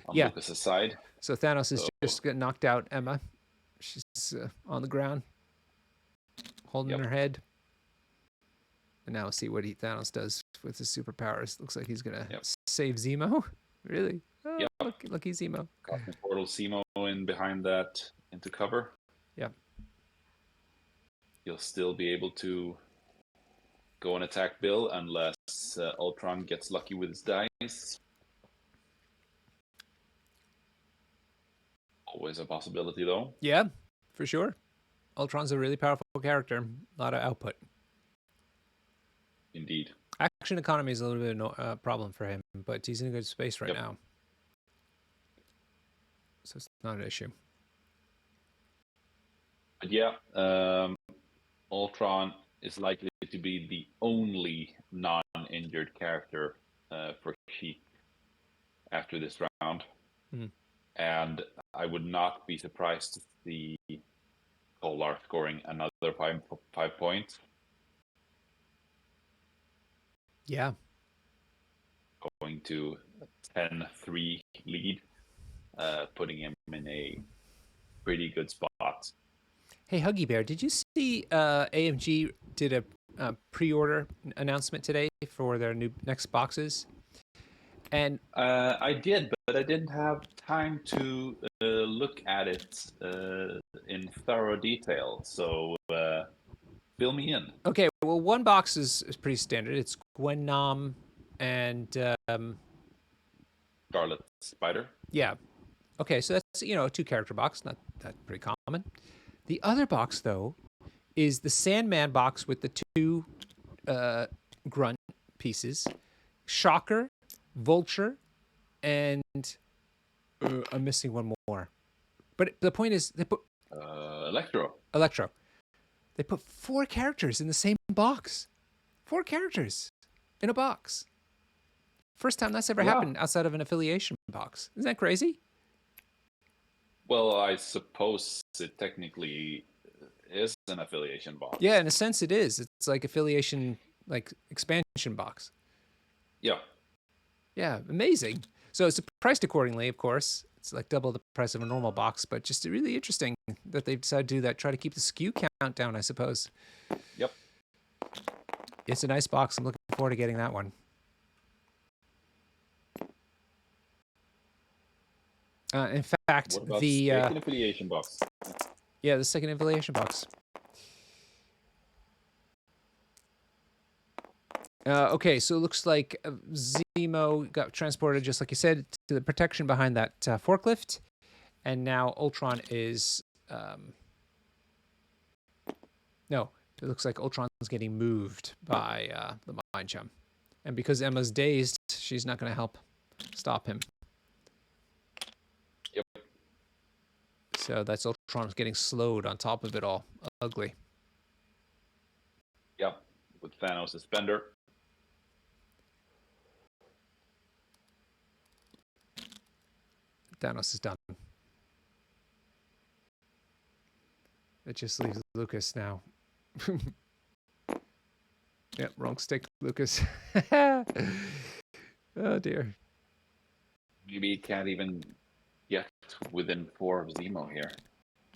[SPEAKER 2] On Lucas's side.
[SPEAKER 1] So Thanos is just getting knocked out. Emma, she's on the ground, holding her head. And now we'll see what Thanos does with his superpowers. Looks like he's gonna save Zemo. Really? Oh, lucky Zemo.
[SPEAKER 2] Cosmic Portal Zemo in behind that into cover.
[SPEAKER 1] Yep.
[SPEAKER 2] You'll still be able to go and attack Bill unless Ultron gets lucky with his dice. Always a possibility, though.
[SPEAKER 1] Yeah, for sure. Ultron's a really powerful character. A lot of output.
[SPEAKER 2] Indeed.
[SPEAKER 1] Action economy is a little bit of a problem for him, but he's in a good space right now. So it's not an issue.
[SPEAKER 2] But yeah, Ultron is likely to be the only non-injured character for Sheik after this round.
[SPEAKER 1] Mm.
[SPEAKER 2] And I would not be surprised to see Kollar scoring another 5 points.
[SPEAKER 1] Yeah.
[SPEAKER 2] Going to a 10-3 lead, putting him in a pretty good spot.
[SPEAKER 1] Hey, Huggy Bear, did you see AMG did a pre-order announcement today for their next boxes? And
[SPEAKER 2] I did, but I didn't have time to look at it in thorough detail. So fill me in.
[SPEAKER 1] Okay, well, one box is pretty standard. It's Gwen Nam and
[SPEAKER 2] Scarlet Spider.
[SPEAKER 1] Yeah. Okay, so that's a 2-character box. Not that pretty common. The other box, though, is the Sandman box with the 2 grunt pieces. Shocker, Vulture, and I'm missing one more. But the point is, they put Electro. They put 4 characters in the same box. 4 characters in a box. First time that's ever happened outside of an affiliation box. Isn't that crazy?
[SPEAKER 2] Well, I suppose it technically is an affiliation box.
[SPEAKER 1] Yeah, in a sense it is. It's like affiliation, like expansion box.
[SPEAKER 2] Yeah.
[SPEAKER 1] Yeah, amazing. So it's priced accordingly, of course. It's like double the price of a normal box, but just really interesting that they've decided to do that. Try to keep the SKU count down, I suppose.
[SPEAKER 2] Yep.
[SPEAKER 1] It's a nice box. I'm looking forward to getting that one. In fact,
[SPEAKER 2] what about
[SPEAKER 1] the
[SPEAKER 2] second affiliation box.
[SPEAKER 1] Yeah, the second affiliation box. Okay, so it looks like Zemo got transported, just like you said, to the protection behind that forklift. And now Ultron is... no, it looks like Ultron's getting moved by the Mind Gem. And because Emma's dazed, she's not going to help stop him.
[SPEAKER 2] Yep.
[SPEAKER 1] So that's Ultron's getting slowed on top of it all. Ugly.
[SPEAKER 2] Yep, with Thanos' suspender.
[SPEAKER 1] Thanos is done. It just leaves Lukas now. Yep, wrong stick, Lukas. Oh dear.
[SPEAKER 2] Maybe he can't even get within 4 of Zemo here.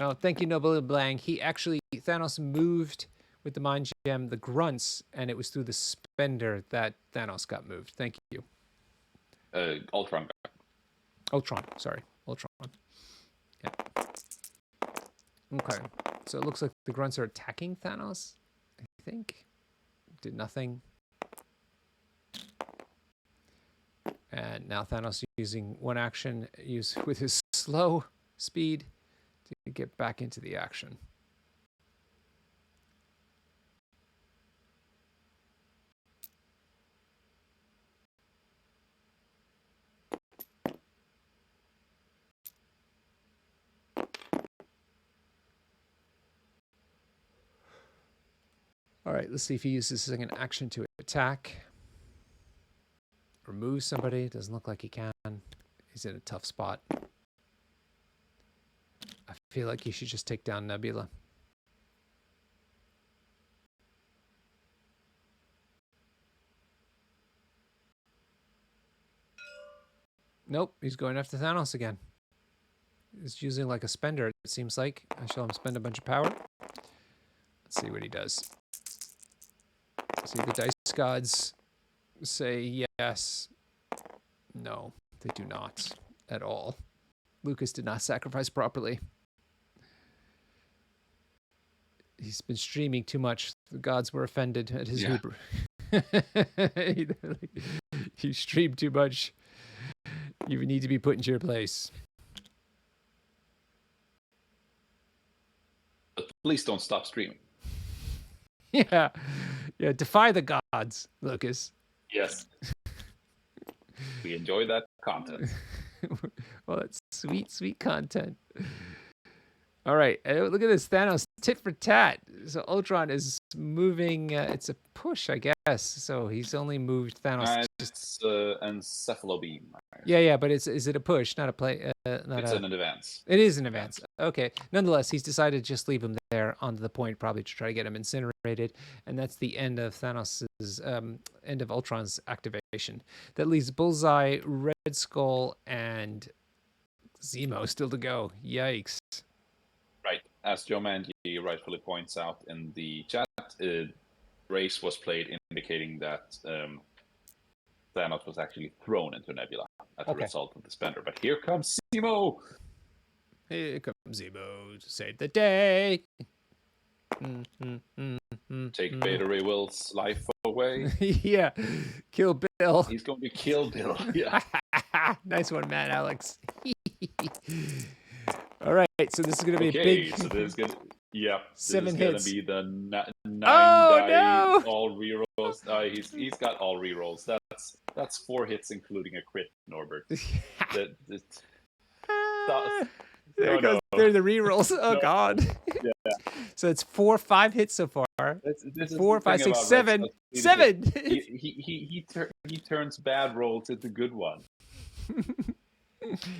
[SPEAKER 1] Oh, thank you, Noble Blank. Thanos moved with the Mind Gem the grunts, and it was through the spender that Thanos got moved. Thank you.
[SPEAKER 2] Ultron.
[SPEAKER 1] Ultron. Yeah. Okay. So it looks like the grunts are attacking Thanos, I think. Did nothing. And now Thanos using one action with his slow speed to get back into the action. All right, let's see if he uses his second action to attack. Remove somebody. Doesn't look like he can. He's in a tough spot. I feel like he should just take down Nebula. Nope, he's going after Thanos again. He's using like a spender, it seems like. I shall him spend a bunch of power. Let's see what he does. See the dice gods say yes. No, they do not at all. Lukas did not sacrifice properly. He's been streaming too much. The gods were offended at his hubris. You stream too much. You need to be put into your place.
[SPEAKER 2] But please don't stop streaming.
[SPEAKER 1] Yeah. Defy the gods, Lukas.
[SPEAKER 2] Yes. We enjoy that content.
[SPEAKER 1] Well, that's sweet, sweet content. All right, look at this Thanos tit for tat. So Ultron is moving. It's a push, I guess. So he's only moved Thanos.
[SPEAKER 2] It's encephalo beam.
[SPEAKER 1] Yeah, but is it a push, not a play?
[SPEAKER 2] It's an advance.
[SPEAKER 1] It is an advance. Okay. Nonetheless, he's decided to just leave him there onto the point, probably to try to get him incinerated, and that's the end of Thanos's end of Ultron's activation. That leaves Bullseye, Red Skull, and Zemo still to go. Yikes.
[SPEAKER 2] Right. As Joe Mangy rightfully points out in the chat, race was played indicating that Thanos was actually thrown into Nebula as a result of the spender. But here comes Zemo!
[SPEAKER 1] Here comes Zemo to save the day.
[SPEAKER 2] Take Beta Ray Will's life away.
[SPEAKER 1] Yeah. Kill Bill.
[SPEAKER 2] He's going to kill Bill. Yeah.
[SPEAKER 1] Nice one, Matt Alex. All right, so this is going to be a big...
[SPEAKER 2] So this is going to... Yeah.
[SPEAKER 1] 7
[SPEAKER 2] hits.
[SPEAKER 1] This is
[SPEAKER 2] going to be the 9
[SPEAKER 1] oh,
[SPEAKER 2] die,
[SPEAKER 1] no!
[SPEAKER 2] all rerolls. He's got all rerolls. That's That's 4 hits, including a crit, Norbert.
[SPEAKER 1] There goes. There are the rerolls. Oh
[SPEAKER 2] No.
[SPEAKER 1] God.
[SPEAKER 2] Yeah.
[SPEAKER 1] So it's 4 or 5 hits so far.
[SPEAKER 2] This
[SPEAKER 1] 4, 5, 6, 7. 7.
[SPEAKER 2] He turns bad rolls into good ones.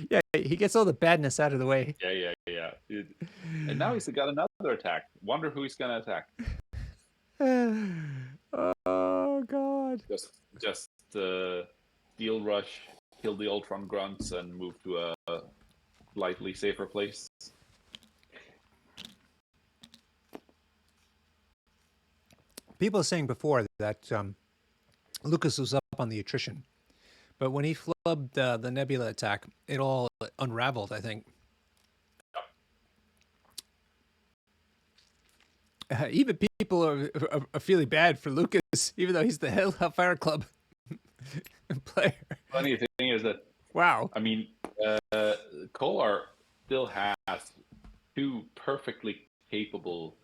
[SPEAKER 1] Yeah, he gets all the badness out of the way.
[SPEAKER 2] Yeah. And now he's got another attack. Wonder who he's gonna attack.
[SPEAKER 1] Oh God.
[SPEAKER 2] Just Steel Rush, kill the Ultron grunts, and move to a slightly safer place.
[SPEAKER 1] People are saying before that Lukas was up on the attrition, but when he flubbed the Nebula attack, it all unraveled, I think. Even people are feeling bad for Lukas, even though he's the Hellfire Club player.
[SPEAKER 2] Funny thing is that,
[SPEAKER 1] wow.
[SPEAKER 2] I mean, Kollar still has 2 perfectly capable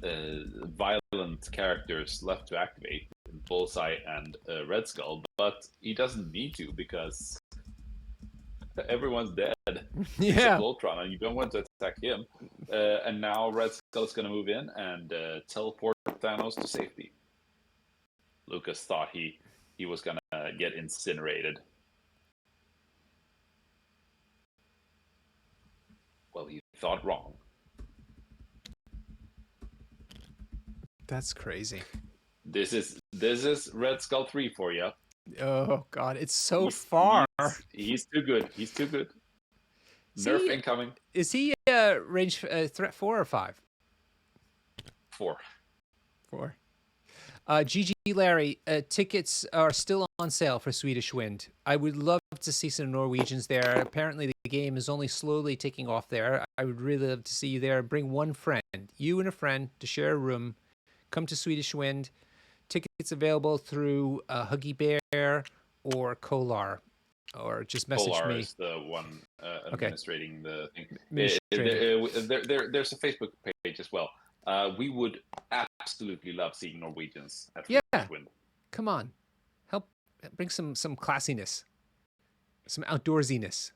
[SPEAKER 2] violent characters left to activate, Bullseye and Red Skull, but he doesn't need to because everyone's dead.
[SPEAKER 1] Yeah.
[SPEAKER 2] Except Ultron, and you don't want to attack him. And now Red Skull is going to move in and teleport Thanos to safety. Lukas thought he was going to get incinerated. Well, he thought wrong.
[SPEAKER 1] That's crazy.
[SPEAKER 2] This is Red Skull 3 for you.
[SPEAKER 1] Oh God, it's so far.
[SPEAKER 2] He's too good. He's too good. Nerf incoming.
[SPEAKER 1] Is he range threat 4 or 5?
[SPEAKER 2] 4.
[SPEAKER 1] 4. GG Larry, tickets are still on sale for Swedish Wind. I would love to see some Norwegians there. Apparently the game is only slowly taking off there. I would really love to see you there. Bring one friend, you and a friend, to share a room. Come to Swedish Wind. Tickets available through Huggy Bear or Kollar, or just message
[SPEAKER 2] Kollar
[SPEAKER 1] me.
[SPEAKER 2] is the one administrating the thing. There's a Facebook page as well. We would absolutely love seeing Norwegians at Swedish Wind.
[SPEAKER 1] Come on, help bring some classiness, some outdoorsiness.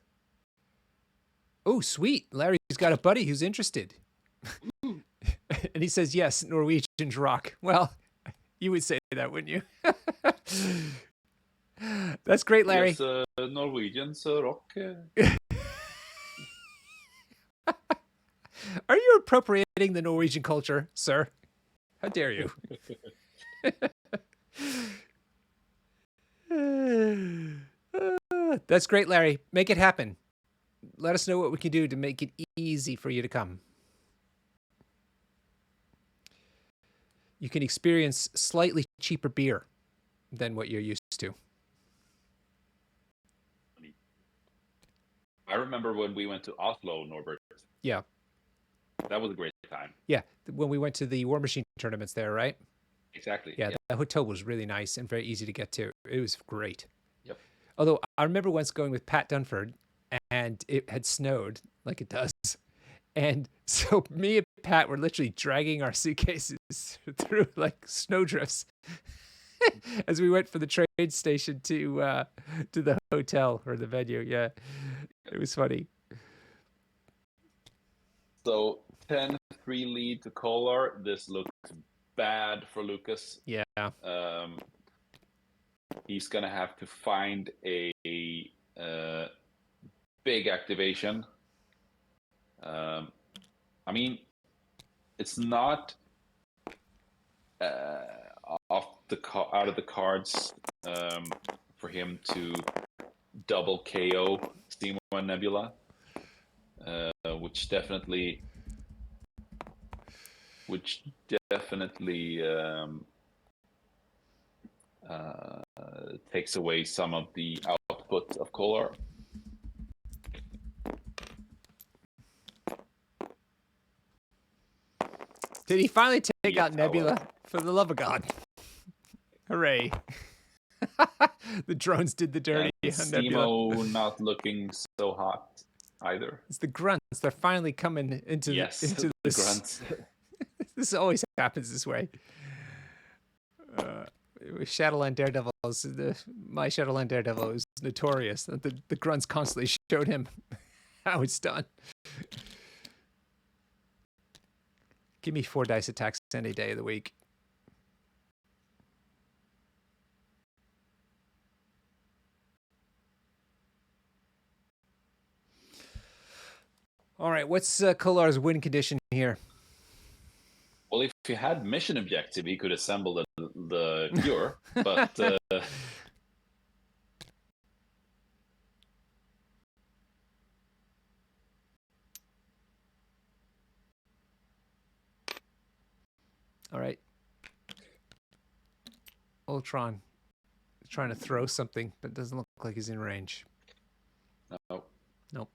[SPEAKER 1] Oh, sweet! Larry's got a buddy who's interested, and he says yes. Norwegians rock. Well, you would say that, wouldn't you? That's great, Larry.
[SPEAKER 2] Yes, Norwegians rock.
[SPEAKER 1] Are you appropriating the Norwegian culture, sir? How dare you? That's great, Larry. Make it happen. Let us know what we can do to make it easy for you to come. You can experience slightly cheaper beer than what you're used to.
[SPEAKER 2] I remember when we went to Oslo, Norbert.
[SPEAKER 1] Yeah.
[SPEAKER 2] That was a great time.
[SPEAKER 1] Yeah, when we went to the War Machine tournaments there, right?
[SPEAKER 2] Exactly.
[SPEAKER 1] Yeah, the hotel was really nice and very easy to get to. It was great.
[SPEAKER 2] Yep.
[SPEAKER 1] Although I remember once going with Pat Dunford, and it had snowed like it does. And so me and Pat were literally dragging our suitcases through like snowdrifts as we went from the train station to the hotel or the venue. Yeah, it was funny.
[SPEAKER 2] So 10-3 lead to Kollar. This looks bad for Lukas.
[SPEAKER 1] Yeah.
[SPEAKER 2] He's gonna have to find a big activation. I mean, it's not out of the cards for him to double KO Steam and Nebula, which definitely takes away some of the output of Kollar.
[SPEAKER 1] Did he finally take out Nebula? For the love of God. Hooray. The drones did the dirty on Nebula.
[SPEAKER 2] Steamo not looking so hot either.
[SPEAKER 1] It's the grunts. They're finally coming into
[SPEAKER 2] the
[SPEAKER 1] this.
[SPEAKER 2] Grunts.
[SPEAKER 1] This always happens this way. Shadowland Daredevils, my Shadowland Daredevil is notorious. The grunts constantly showed him how it's done. Give me 4 dice attacks any day of the week. All right, what's Kollar's win condition here?
[SPEAKER 2] Well, if he had mission objective, he could assemble the cure, but
[SPEAKER 1] all right. Ultron is trying to throw something, but it doesn't look like he's in range.
[SPEAKER 2] no.
[SPEAKER 1] Nope.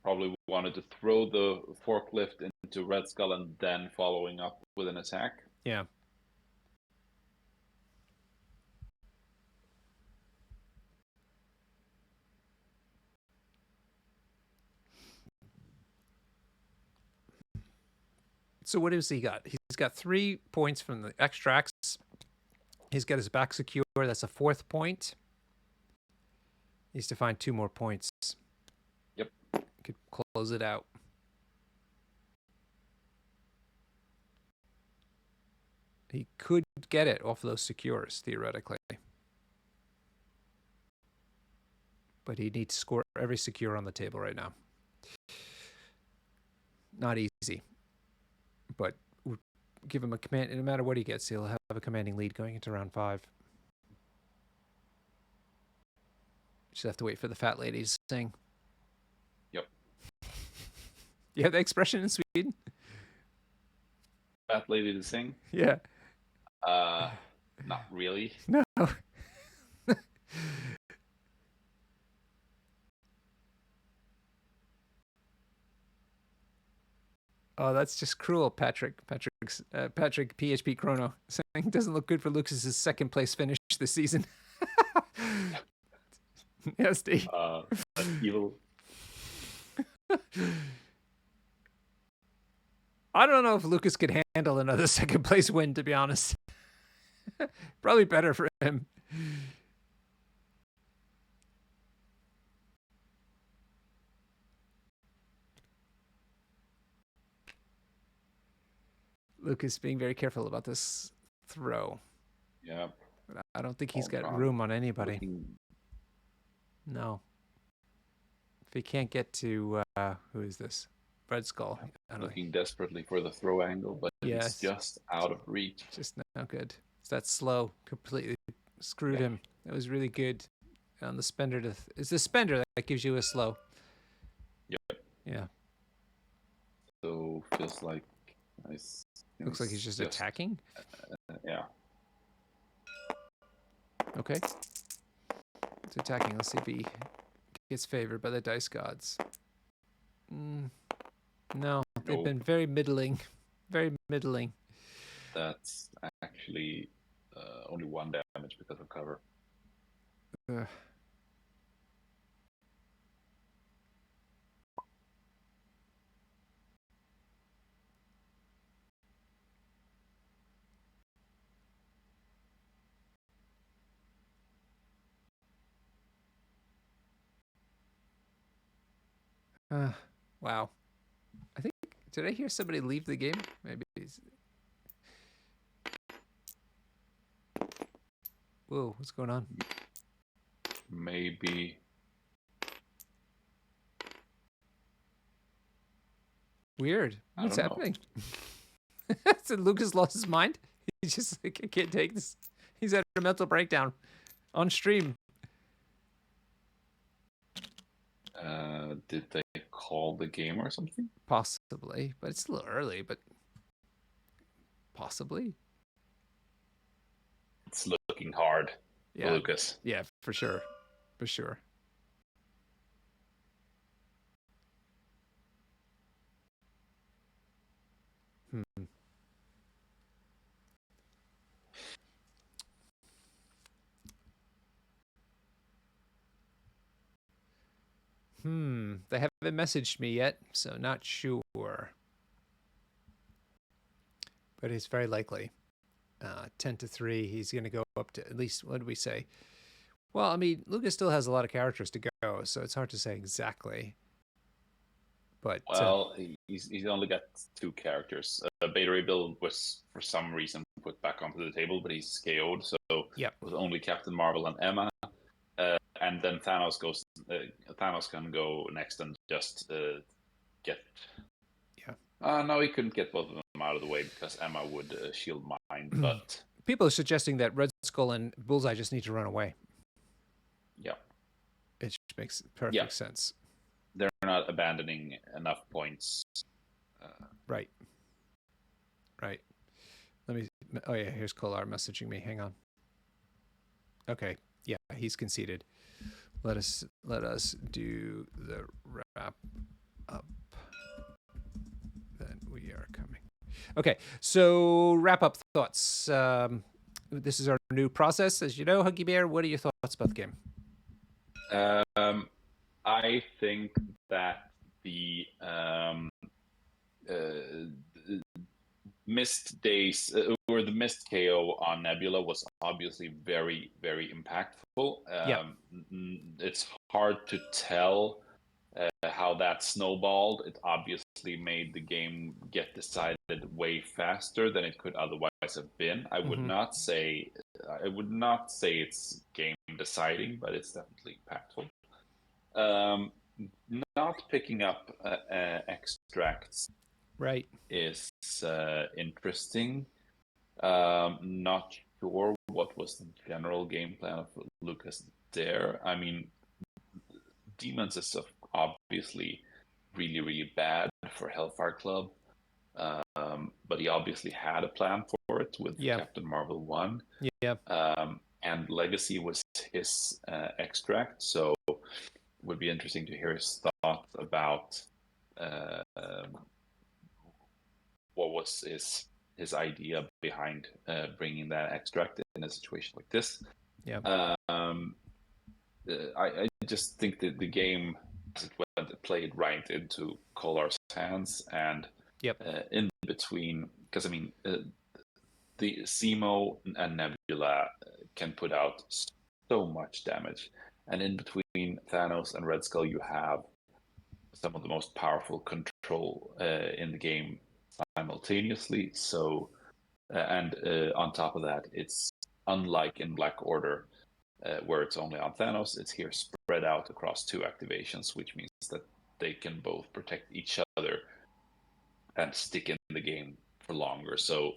[SPEAKER 2] Probably wanted to throw the forklift into Red Skull and then following up with an attack.
[SPEAKER 1] Yeah. So what has he got? He's got 3 points from the extracts. He's got his back secure. That's a 4th point. He needs to find 2 more points.
[SPEAKER 2] Yep.
[SPEAKER 1] Could close it out. He could get it off those secures, theoretically. But he needs to score every secure on the table right now. Not easy. But we'll give him a command. No matter what he gets, he'll have a commanding lead going into round 5. Just have to wait for the fat lady to sing.
[SPEAKER 2] Yep.
[SPEAKER 1] You have the expression in Sweden?
[SPEAKER 2] Fat lady to sing?
[SPEAKER 1] Yeah.
[SPEAKER 2] Not really.
[SPEAKER 1] No. Oh, that's just cruel, Patrick. Patrick PHP Chrono saying doesn't look good for Lucas's 2nd place finish this season. Yes, Steve.
[SPEAKER 2] That's evil.
[SPEAKER 1] I don't know if Lucas could handle another 2nd place win, to be honest. Probably better for him. Lucas being very careful about this throw.
[SPEAKER 2] Yeah.
[SPEAKER 1] But I don't think he's got room on anybody. No. If he can't get to, who is this? Red Skull.
[SPEAKER 2] Looking desperately for the throw angle, but it's just out of reach.
[SPEAKER 1] Just not good. It's that slow. Completely screwed him. It was really good on the spender. It's the spender that gives you a slow.
[SPEAKER 2] Yep.
[SPEAKER 1] Yeah.
[SPEAKER 2] So feels like
[SPEAKER 1] looks like he's just attacking.
[SPEAKER 2] Yeah.
[SPEAKER 1] Okay. It's attacking. Let's see if he gets favored by the dice gods. No, they've been very middling. Very middling.
[SPEAKER 2] That's actually only 1 damage because of cover.
[SPEAKER 1] Wow. I think, did I hear somebody leave the game? Maybe. Whoa, what's going on?
[SPEAKER 2] Maybe.
[SPEAKER 1] Weird. What's happening? So Lucas lost his mind? He's just like, I can't take this. He's had a mental breakdown on stream.
[SPEAKER 2] Did they call the game or something?
[SPEAKER 1] Possibly, but it's a little early, but possibly.
[SPEAKER 2] It's looking hard for Lucas.
[SPEAKER 1] Yeah, for sure. For sure. They haven't messaged me yet, so not sure. But it's very likely. 10-3. He's going to go up to at least, what did we say? Well, I mean, Lukas still has a lot of characters to go, so it's hard to say exactly. But
[SPEAKER 2] well, he's only got 2 characters. Beta Ray Bill was for some reason put back onto the table, but he's KO'd, so
[SPEAKER 1] yep.
[SPEAKER 2] it was only Captain Marvel and Emma. And then Thanos goes. Thanos can go next and just get.
[SPEAKER 1] Yeah.
[SPEAKER 2] No, he couldn't get both of them out of the way because Emma would shield mine. But
[SPEAKER 1] people are suggesting that Red Skull and Bullseye just need to run away.
[SPEAKER 2] Yeah,
[SPEAKER 1] it makes perfect sense.
[SPEAKER 2] They're not abandoning enough points.
[SPEAKER 1] Right. Let me. Oh yeah, here's Kollar messaging me. Hang on. Okay. Yeah, he's conceded. Let us do the wrap up. Then we are coming. Okay, so wrap up thoughts. This is our new process, as you know, Huggy Bear. What are your thoughts about the game?
[SPEAKER 2] I think that the missed days or the missed KO on Nebula was obviously very, very impactful. It's hard to tell how that snowballed. It obviously made the game get decided way faster than it could otherwise have been. I would not say it's game deciding, but it's definitely impactful. Not picking up extracts is interesting. Not sure what was the general game plan of Lukas there. I mean, Demons is obviously really, really bad for Hellfire Club, but he obviously had a plan for it with Captain Marvel 1. And Legacy was his extract, so it would be interesting to hear his thoughts about what was his idea behind bringing that extract in a situation like this. I just think that the game, as it went, played right into Kollar's hands, and in between, because I mean, the Zemo and Nebula can put out so much damage, and in between Thanos and Red Skull, you have some of the most powerful control in the game simultaneously. So, and on top of that, it's unlike in Black Order, where it's only on Thanos. It's here spread out across 2 activations, which means that they can both protect each other and stick in the game for longer. So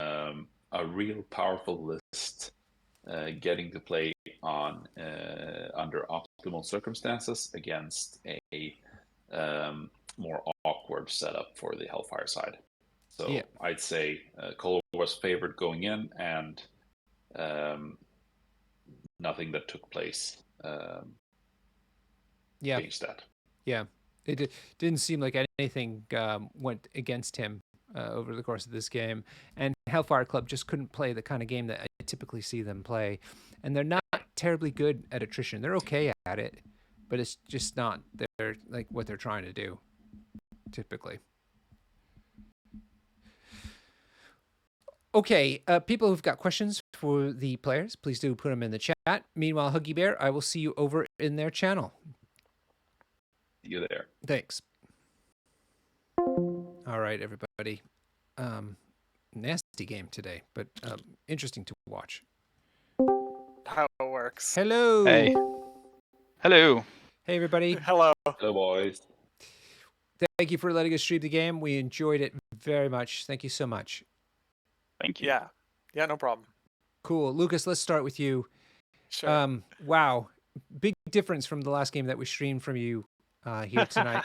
[SPEAKER 2] a real powerful list, getting to play on under optimal circumstances against a more awkward setup for the Hellfire side. So I'd say Kollar was favored going in, and nothing that took place changed that.
[SPEAKER 1] It didn't seem like anything went against him over the course of this game, and Hellfire Club just couldn't play the kind of game that I typically see them play, and they're not terribly good at attrition. They're okay at it, but it's just not like what they're trying to do typically. Okay, people who've got questions for the players, please do put them in the chat. Meanwhile, Huggy Bear, I will see you over in their channel.
[SPEAKER 2] See you there.
[SPEAKER 1] Thanks. All right, everybody. Nasty game today, but interesting to watch.
[SPEAKER 3] How it works.
[SPEAKER 1] Hello.
[SPEAKER 4] Hey. Hello.
[SPEAKER 1] Hey, everybody.
[SPEAKER 3] Hello.
[SPEAKER 2] Hello, boys.
[SPEAKER 1] Thank you for letting us stream the game. We enjoyed it very much. Thank you so much.
[SPEAKER 4] Thank you.
[SPEAKER 3] Yeah, no problem.
[SPEAKER 1] Cool. Lukas, let's start with you.
[SPEAKER 3] Sure.
[SPEAKER 1] Wow. Big difference from the last game that we streamed from you here tonight.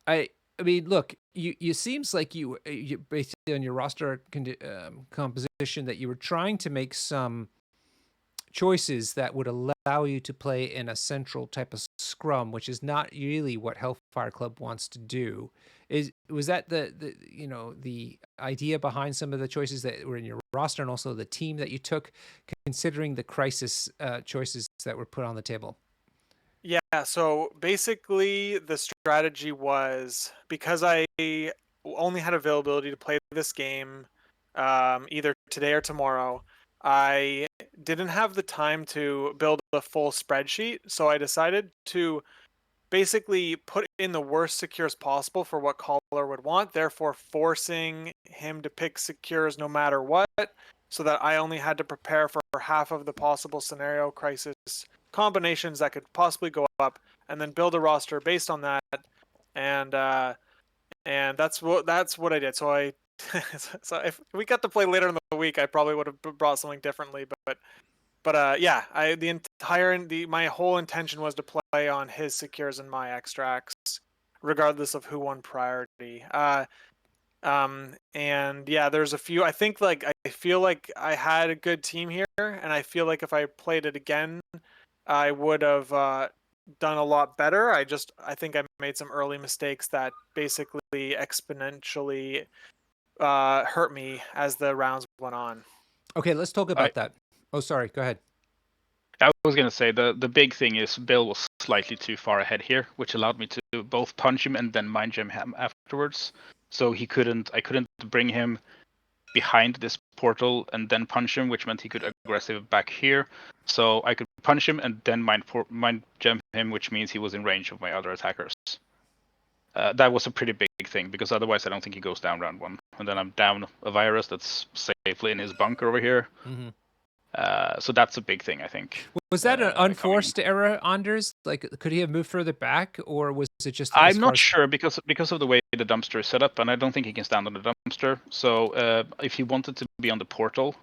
[SPEAKER 1] I mean, look, you seems like you based on your roster composition that you were trying to make some choices that would allow you to play in a central type of scrum, which is not really what Hellfire Club wants to do. Was that the idea behind some of the choices that were in your roster, and also the team that you took, considering the crisis choices that were put on the table?
[SPEAKER 3] Yeah, so basically the strategy was, because I only had availability to play this game either today or tomorrow. I didn't have the time to build a full spreadsheet, so I decided to basically put in the worst secures possible for what Kollar would want, therefore forcing him to pick secures no matter what, so that I only had to prepare for half of the possible scenario crisis combinations that could possibly go up, and then build a roster based on that. And that's what I did. So so if we got to play later in the week, I probably would have brought something differently. But yeah, my whole intention was to play on his secures and my extracts, regardless of who won priority. And yeah, there's a few. I feel like I had a good team here, and I feel like if I played it again, I would have done a lot better. I think I made some early mistakes that basically exponentially hurt me as the rounds went on.
[SPEAKER 1] Okay, let's talk about that. Oh, sorry. Go ahead.
[SPEAKER 4] I was going to say the big thing is Bill was slightly too far ahead here, which allowed me to both punch him and then mind gem him afterwards. So I couldn't bring him behind this portal and then punch him, which meant he could aggressive back here. So I could punch him and then mind gem him, which means he was in range of my other attackers. That was a pretty big thing, because otherwise I don't think he goes down round 1. And then I'm down a virus that's safely in his bunker over here.
[SPEAKER 1] Mm-hmm.
[SPEAKER 4] So that's a big thing, I think.
[SPEAKER 1] Was that an unforced error, Anders? Like, could he have moved further back, or was it just?
[SPEAKER 4] I'm not sure, because of the way the dumpster is set up, and I don't think he can stand on the dumpster. So if he wanted to be on the portal,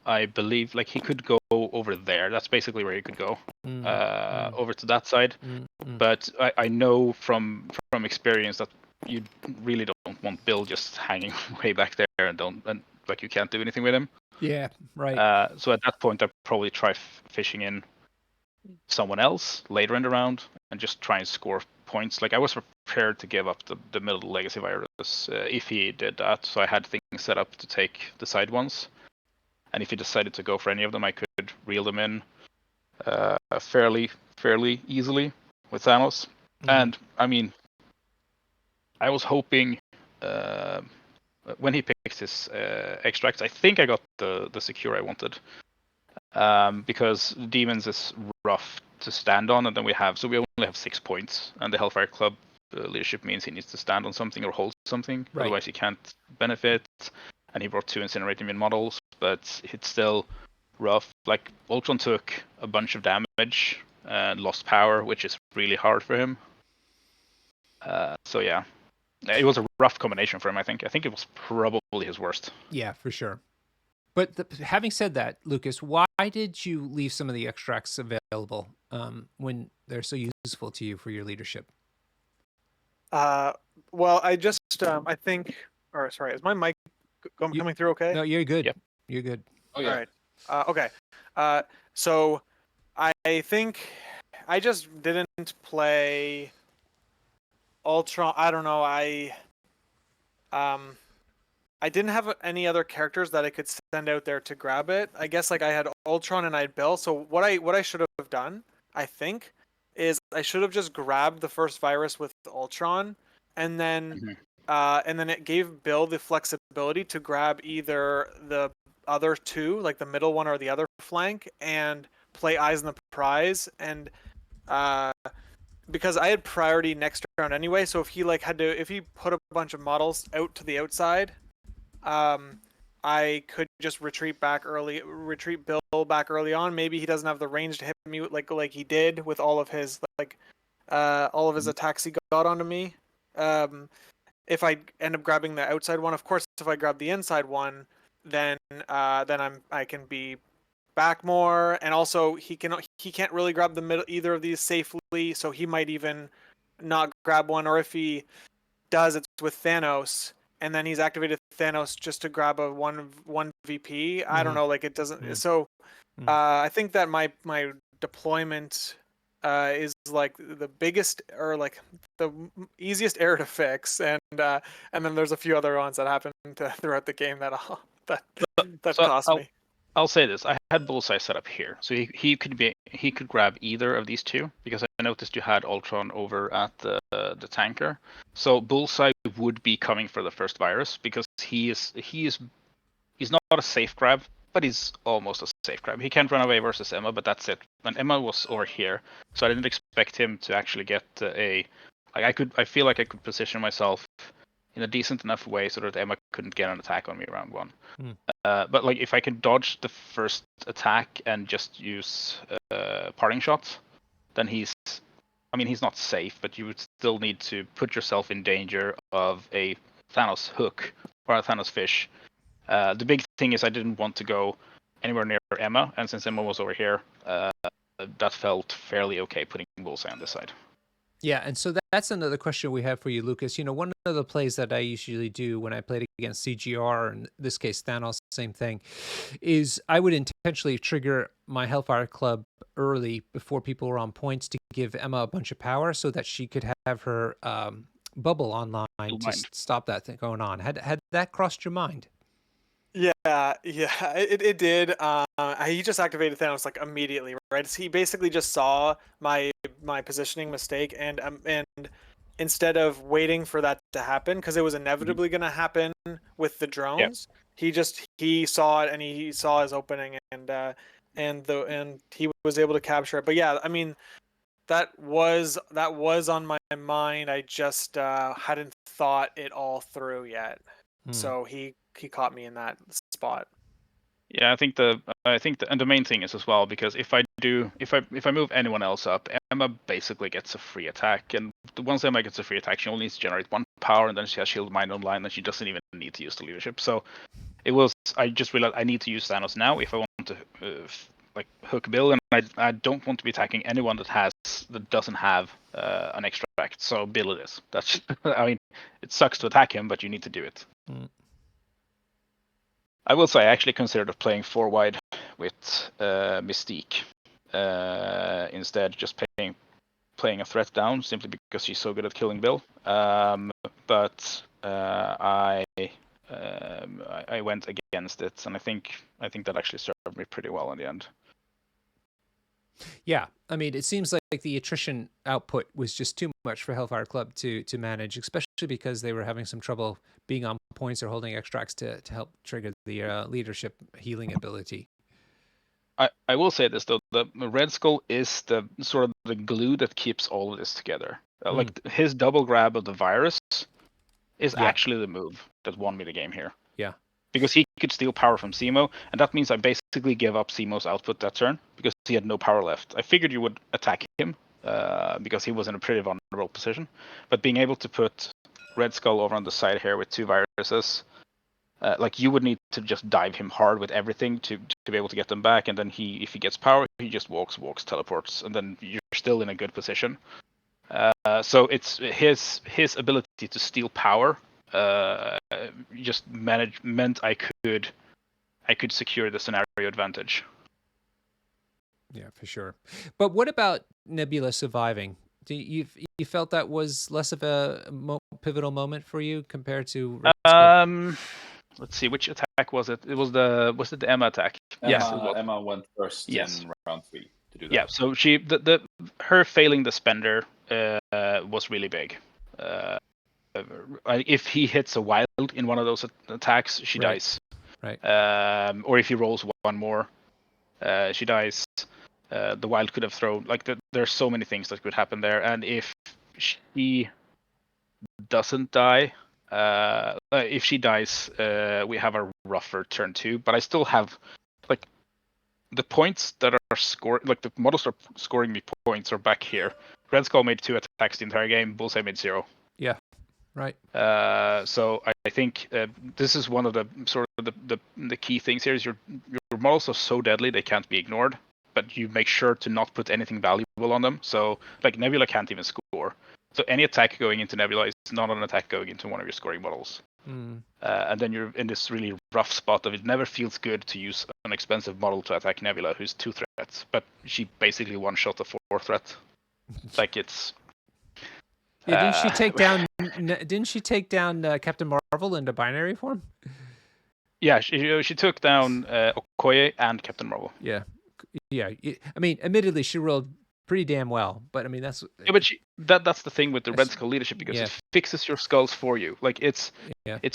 [SPEAKER 4] I believe he could go over there. That's basically where he could go, over to that side. But I know from experience that you really don't want Bill just hanging way back there and you can't do anything with him.
[SPEAKER 1] Yeah, right.
[SPEAKER 4] So at that point, I'd probably try fishing in someone else later in the round and just try and score points. I was prepared to give up the middle legacy virus if he did that. So I had things set up to take the side ones. And if he decided to go for any of them, I could reel them in fairly easily with Thanos. Mm-hmm. And I mean, I was hoping when he picked his extracts, I think I got the secure I wanted, because Demons is rough to stand on, and then we only have 6 points, and the Hellfire Club leadership means he needs to stand on something or hold something, right. Otherwise he can't benefit. And he brought 2 incinerating min models, but it's still rough. Ultron took a bunch of damage and lost power, which is really hard for him. So yeah, it was a rough combination for him. I think it was probably his worst.
[SPEAKER 1] Yeah, for sure. But having said that, Lukas, why did you leave some of the extracts available when they're so useful to you for your leadership?
[SPEAKER 3] Well, I just I think. Or sorry, is my mic coming through okay?
[SPEAKER 1] No, you're good.
[SPEAKER 4] Yep.
[SPEAKER 1] You're good.
[SPEAKER 2] Oh yeah.
[SPEAKER 3] All right. Okay. So I think I just didn't play Ultron. I don't know. I didn't have any other characters that I could send out there to grab it. I guess I had Ultron and I had Bill. So what I should have done, I think, is I should have just grabbed the first virus with Ultron, and then it gave Bill the flexibility to grab either the other 2, the middle one or the other flank, and play Eyes on the Prize. And because I had priority next round anyway, so if he if he put a bunch of models out to the outside, I could just retreat Bill back early on. Maybe he doesn't have the range to hit me like he did with all of his attacks he got onto me. If I end up grabbing the outside one, of course, if I grab the inside one, then I can be back more, and also he can't really grab the middle either of these safely, so he might even not grab one, or if he does, it's with Thanos, and then he's activated Thanos just to grab a one VP. Mm-hmm. I don't know, it doesn't. Mm-hmm. So I think that my deployment is the biggest or the easiest error to fix, and then there's a few other ones that happened throughout the game that cost me.
[SPEAKER 4] I'll say this: I had Bullseye set up here, so he could be he could grab either of these two, because I noticed you had Ultron over at the tanker. So Bullseye would be coming for the first virus, because he's not a safe grab, but he's almost a safe grab. He can't run away versus Emma, but that's it. And Emma was over here, so I didn't expect him to actually get I feel like I could position myself in a decent enough way so that Emma couldn't get an attack on me round one. But like if I can dodge the first attack and just use parting shots, then he's not safe, but you would still need to put yourself in danger of a Thanos hook or a Thanos fish. The big thing is I didn't want to go anywhere near Emma, and since Emma was over here, that felt fairly okay putting Bullseye on this side.
[SPEAKER 1] Yeah, and so that's another question we have for you, Lucas. You know, one of the plays that I usually do when I played against CGR, in this case Thanos, same thing, is I would intentionally trigger my Hellfire Club early before people were on points to give Emma a bunch of power so that she could have her bubble online to stop that thing going on. Had that crossed your mind?
[SPEAKER 3] Yeah, it did. He just activated Thanos like immediately, right? He basically just saw my positioning mistake, and instead of waiting for that to happen, because it was inevitably going to happen with the drones, he saw it and he saw his opening, and he was able to capture it. But yeah, I mean, that was on my mind. I just hadn't thought it all through yet. So he caught me in that spot.
[SPEAKER 4] Yeah, I think and the main thing is as well, because if I move anyone else up, Emma basically gets a free attack, and once Emma gets a free attack, she only needs to generate 1 power, and then she has Shield Mind online, and she doesn't even need to use the leadership. So I just realized I need to use Thanos now if I want to hook Bill, and I don't want to be attacking anyone that doesn't have an extract. So Bill it is. That's I mean, it sucks to attack him, but you need to do it. I will say I actually considered playing 4 wide with Mystique instead, just playing a threat down simply because she's so good at killing Bill. But I went against it, and I think that actually served me pretty well in the end.
[SPEAKER 1] Yeah, I mean, it seems like the attrition output was just too much for Hellfire Club to manage, especially because they were having some trouble being on points or holding extracts to help trigger the leadership healing ability.
[SPEAKER 4] I will say this though, the Red Skull is the sort of the glue that keeps all of this together. Like his double grab of the virus is actually the move that won me the game here.
[SPEAKER 1] Yeah. Because
[SPEAKER 4] he could steal power from Zemo, and that means I basically gave up Zemo's output that turn because he had no power left. I figured you would attack him because he was in a pretty vulnerable position, but being able to put Red Skull over on the side here with 2 viruses, you would need to just dive him hard with everything to be able to get them back, and then if he gets power, he just walks, teleports, and then you're still in a good position. So it's his ability to steal power just meant I could secure the scenario advantage.
[SPEAKER 1] Yeah, for sure. But what about Nebula surviving? Do you felt that was less of a pivotal moment for you compared to Red Skull?
[SPEAKER 2] Let's see, which attack was it? Was it the Emma attack?
[SPEAKER 4] Emma
[SPEAKER 2] went first in round 3 to do that.
[SPEAKER 4] Yeah, so her failing the spender was really big. If he hits a wild in one of those attacks, she dies.
[SPEAKER 1] Right.
[SPEAKER 4] Or if he rolls 1 more, she dies. The wild could have thrown there's so many things that could happen there, and if she doesn't die, if she dies, we have a rougher turn 2. But I still have the points that are scored, the models are scoring me points are back here. Red Skull made 2 attacks the entire game. Bullseye made 0.
[SPEAKER 1] Yeah. Right.
[SPEAKER 4] So I think this is one of the sort of the key things here is your models are so deadly they can't be ignored, but you make sure to not put anything valuable on them. So Nebula can't even score. So any attack going into Nebula is not an attack going into one of your scoring models. And then you're in this really rough spot of it never feels good to use an expensive model to attack Nebula, who's 2 threats, but she basically one-shot a 4 threat. It's...
[SPEAKER 1] Yeah, didn't she take down Captain Marvel into binary form?
[SPEAKER 4] Yeah, she took down Okoye and Captain Marvel.
[SPEAKER 1] Yeah, Yeah, I mean, admittedly, she rolled pretty damn well, but I mean, that's
[SPEAKER 4] that's the thing with the Red Skull leadership, because it fixes your skulls for you. Like it's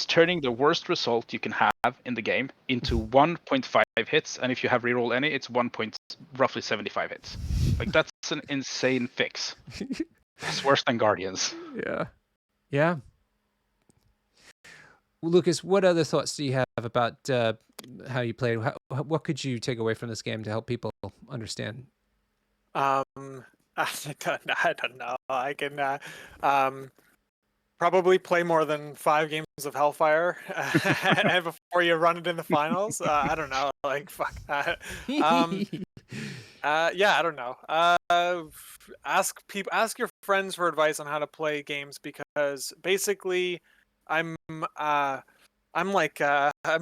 [SPEAKER 4] turning the worst result you can have in the game into 1.5 hits, and if you have reroll any, it's roughly 75 hits. Like that's an insane fix. It's worse than Guardians.
[SPEAKER 1] Yeah. Well, Lukas, what other thoughts do you have about how you played? What could you take away from this game to help people understand?
[SPEAKER 3] I don't know. I can probably play more than 5 games of Hellfire and before you run it in the finals. I don't know. Like fuck. Yeah, I don't know. Ask your friends for advice on how to play games, because basically, I'm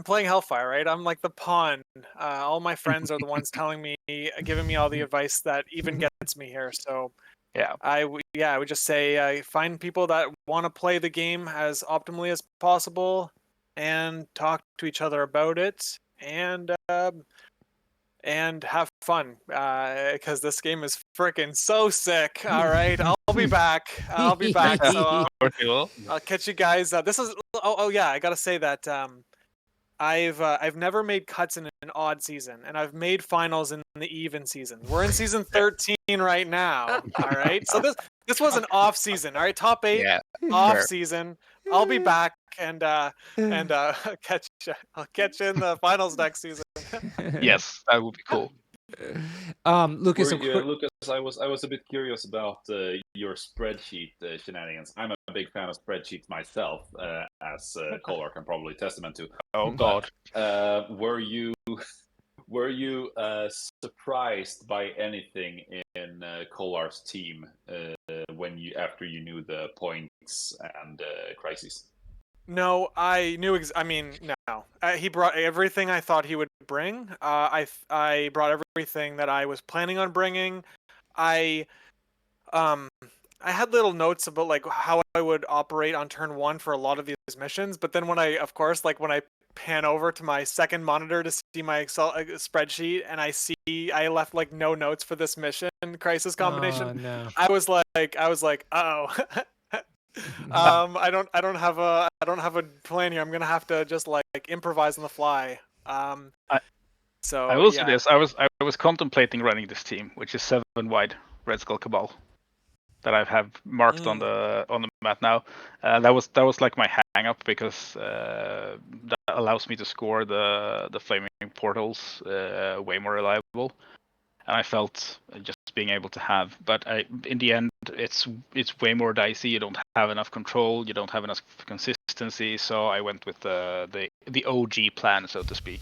[SPEAKER 3] playing Hellfire, right? I'm like the pawn. All my friends are the ones giving me all the advice that even gets me here. So I would just say find people that want to play the game as optimally as possible, and talk to each other about it, and have fun, because this game is freaking so sick. All right, I'll be back. So I'll catch you guys. This is yeah, I gotta say that I've never made cuts in an odd season, and I've made finals in the even season. We're in season 13 right now. All right, so this was an off season. All right, top 8 off season. I'll be back and I'll catch you in the finals next season.
[SPEAKER 4] Yes, that would be cool.
[SPEAKER 1] Lukas,
[SPEAKER 2] Lukas, I was a bit curious about your spreadsheet shenanigans. I'm a big fan of spreadsheets myself, as Kollar can probably testament to.
[SPEAKER 4] Oh God!
[SPEAKER 2] Were you surprised by anything in Kollar's team after you knew the points and crises?
[SPEAKER 3] No, I knew. No. He brought everything I thought he would bring. I brought everything that I was planning on bringing. I had little notes about like how I would operate on turn 1 for a lot of these missions, but then when I pan over to my second monitor to see my Excel spreadsheet, and I left like no notes for this mission crisis combination.
[SPEAKER 1] Oh, no.
[SPEAKER 3] I was like, oh. I don't have a plan here. I'm gonna have to just like improvise on the fly.
[SPEAKER 4] I will say this: I was contemplating running this team, which is 7 wide Red Skull Cabal, that I have marked on the map now. That was like my hang up, because that allows me to score the flaming portals way more reliable. And I felt just being able to have, but in the end, it's way more dicey. You don't have enough control. You don't have enough consistency. So I went with the OG plan, so to speak.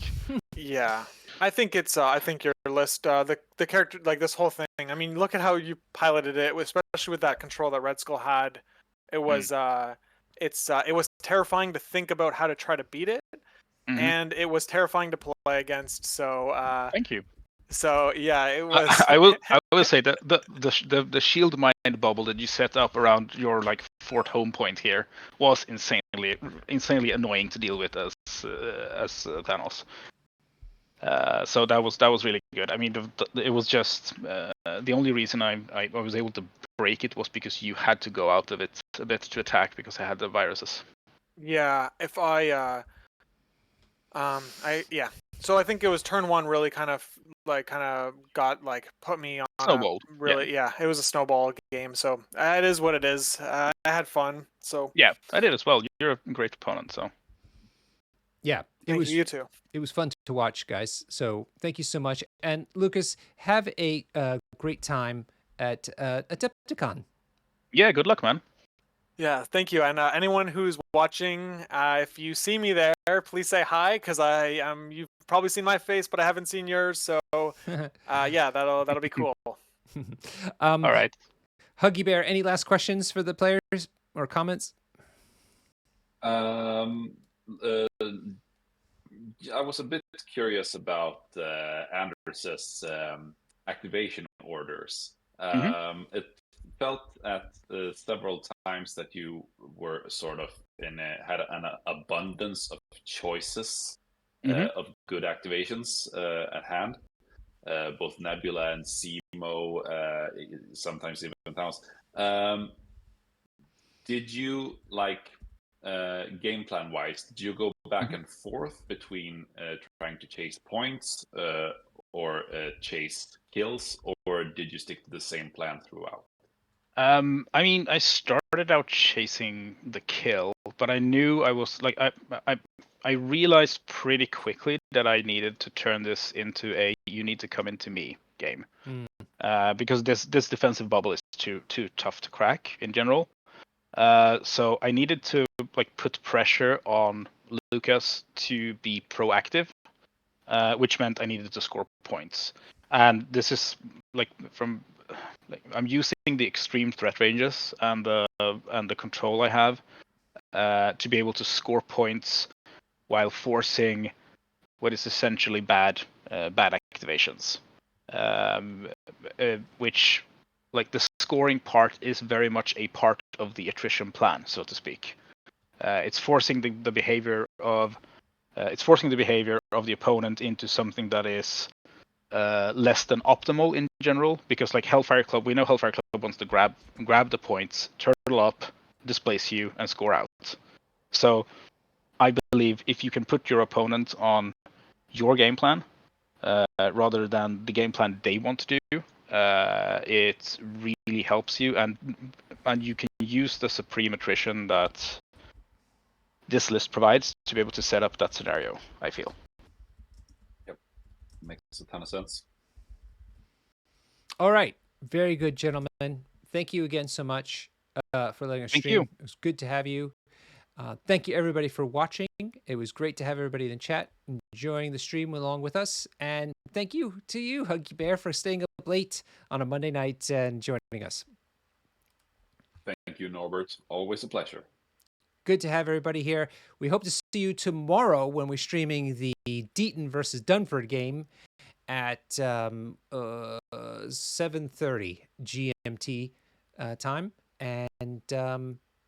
[SPEAKER 3] Yeah, I think it's. I think your list, the character, like this whole thing. I mean, look at how you piloted it, especially with that control that Red Skull had. It was. It was terrifying to think about how to try to beat it, and it was terrifying to play against. So.
[SPEAKER 4] Thank you.
[SPEAKER 3] So yeah, it was.
[SPEAKER 4] I will say that the shield mind bubble that you set up around your like 4th home point here was insanely annoying to deal with as Thanos. So that was really good. I mean, it was just the only reason I was able to break it was because you had to go out of it a bit to attack, because I had the viruses.
[SPEAKER 3] Yeah, if So I think it was turn 1 really kind of got like put me on
[SPEAKER 4] snowball.
[SPEAKER 3] It was a snowball game. So it is what it is. I had fun. So
[SPEAKER 4] yeah, I did as well. You're a great opponent. So
[SPEAKER 1] yeah, you
[SPEAKER 3] too.
[SPEAKER 1] It was fun to watch, guys. So thank you so much. And Lukas, have a great time at Adepticon.
[SPEAKER 4] Yeah, good luck, man.
[SPEAKER 3] Yeah, thank you. And anyone who's watching, if you see me there, please say hi, because you've probably seen my face, but I haven't seen yours. So yeah, that'll be cool.
[SPEAKER 4] All right.
[SPEAKER 1] Huggy Bear, any last questions for the players or comments?
[SPEAKER 2] I was a bit curious about Anders's activation orders. It felt at several times that you were sort of had an abundance of choices of good activations at hand. both Nebula and Simo, sometimes even Thanos. Did you, like, game plan wise, did you go back and forth between trying to chase points or chase kills, or did you stick to the same plan throughout?
[SPEAKER 4] I mean, I started out chasing the kill, but I knew I was like, I realized pretty quickly that I needed to turn this into a "you need to come into me" game, because this defensive bubble is too tough to crack in general. So I needed to like put pressure on Lukas to be proactive, which meant I needed to score points. And this is like I'm using the extreme threat ranges and the control I have to be able to score points while forcing what is essentially bad activations, which, like, the scoring part is very much a part of the attrition plan, so to speak. It's forcing the behavior of the opponent into something that is less than optimal in general, because like Hellfire Club, we know Hellfire Club wants to grab the points, turtle up, displace you, and score out. So I believe if you can put your opponent on your game plan rather than the game plan they want to do, it really helps you, and you can use the supreme attrition that this list provides to be able to set up that scenario, I feel.
[SPEAKER 2] Yep, makes a ton of sense.
[SPEAKER 1] All right, very good, gentlemen. Thank you again so much for letting us stream.
[SPEAKER 4] Thank you.
[SPEAKER 1] It was good to have you. Thank you, everybody, for watching. It was great to have everybody in the chat enjoying the stream along with us. And thank you to you, Huggy Bear, for staying up late on a Monday night and joining us.
[SPEAKER 2] Thank you, Norbert. Always a pleasure.
[SPEAKER 1] Good to have everybody here. We hope to see you tomorrow when we're streaming the Deaton versus Dunford game at 7:30 GMT time. And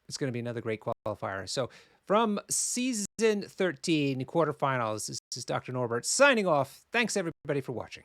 [SPEAKER 1] it's going to be another great qualifier. So from season 13 quarterfinals, this is Dr. Norbert signing off. Thanks, everybody, for watching.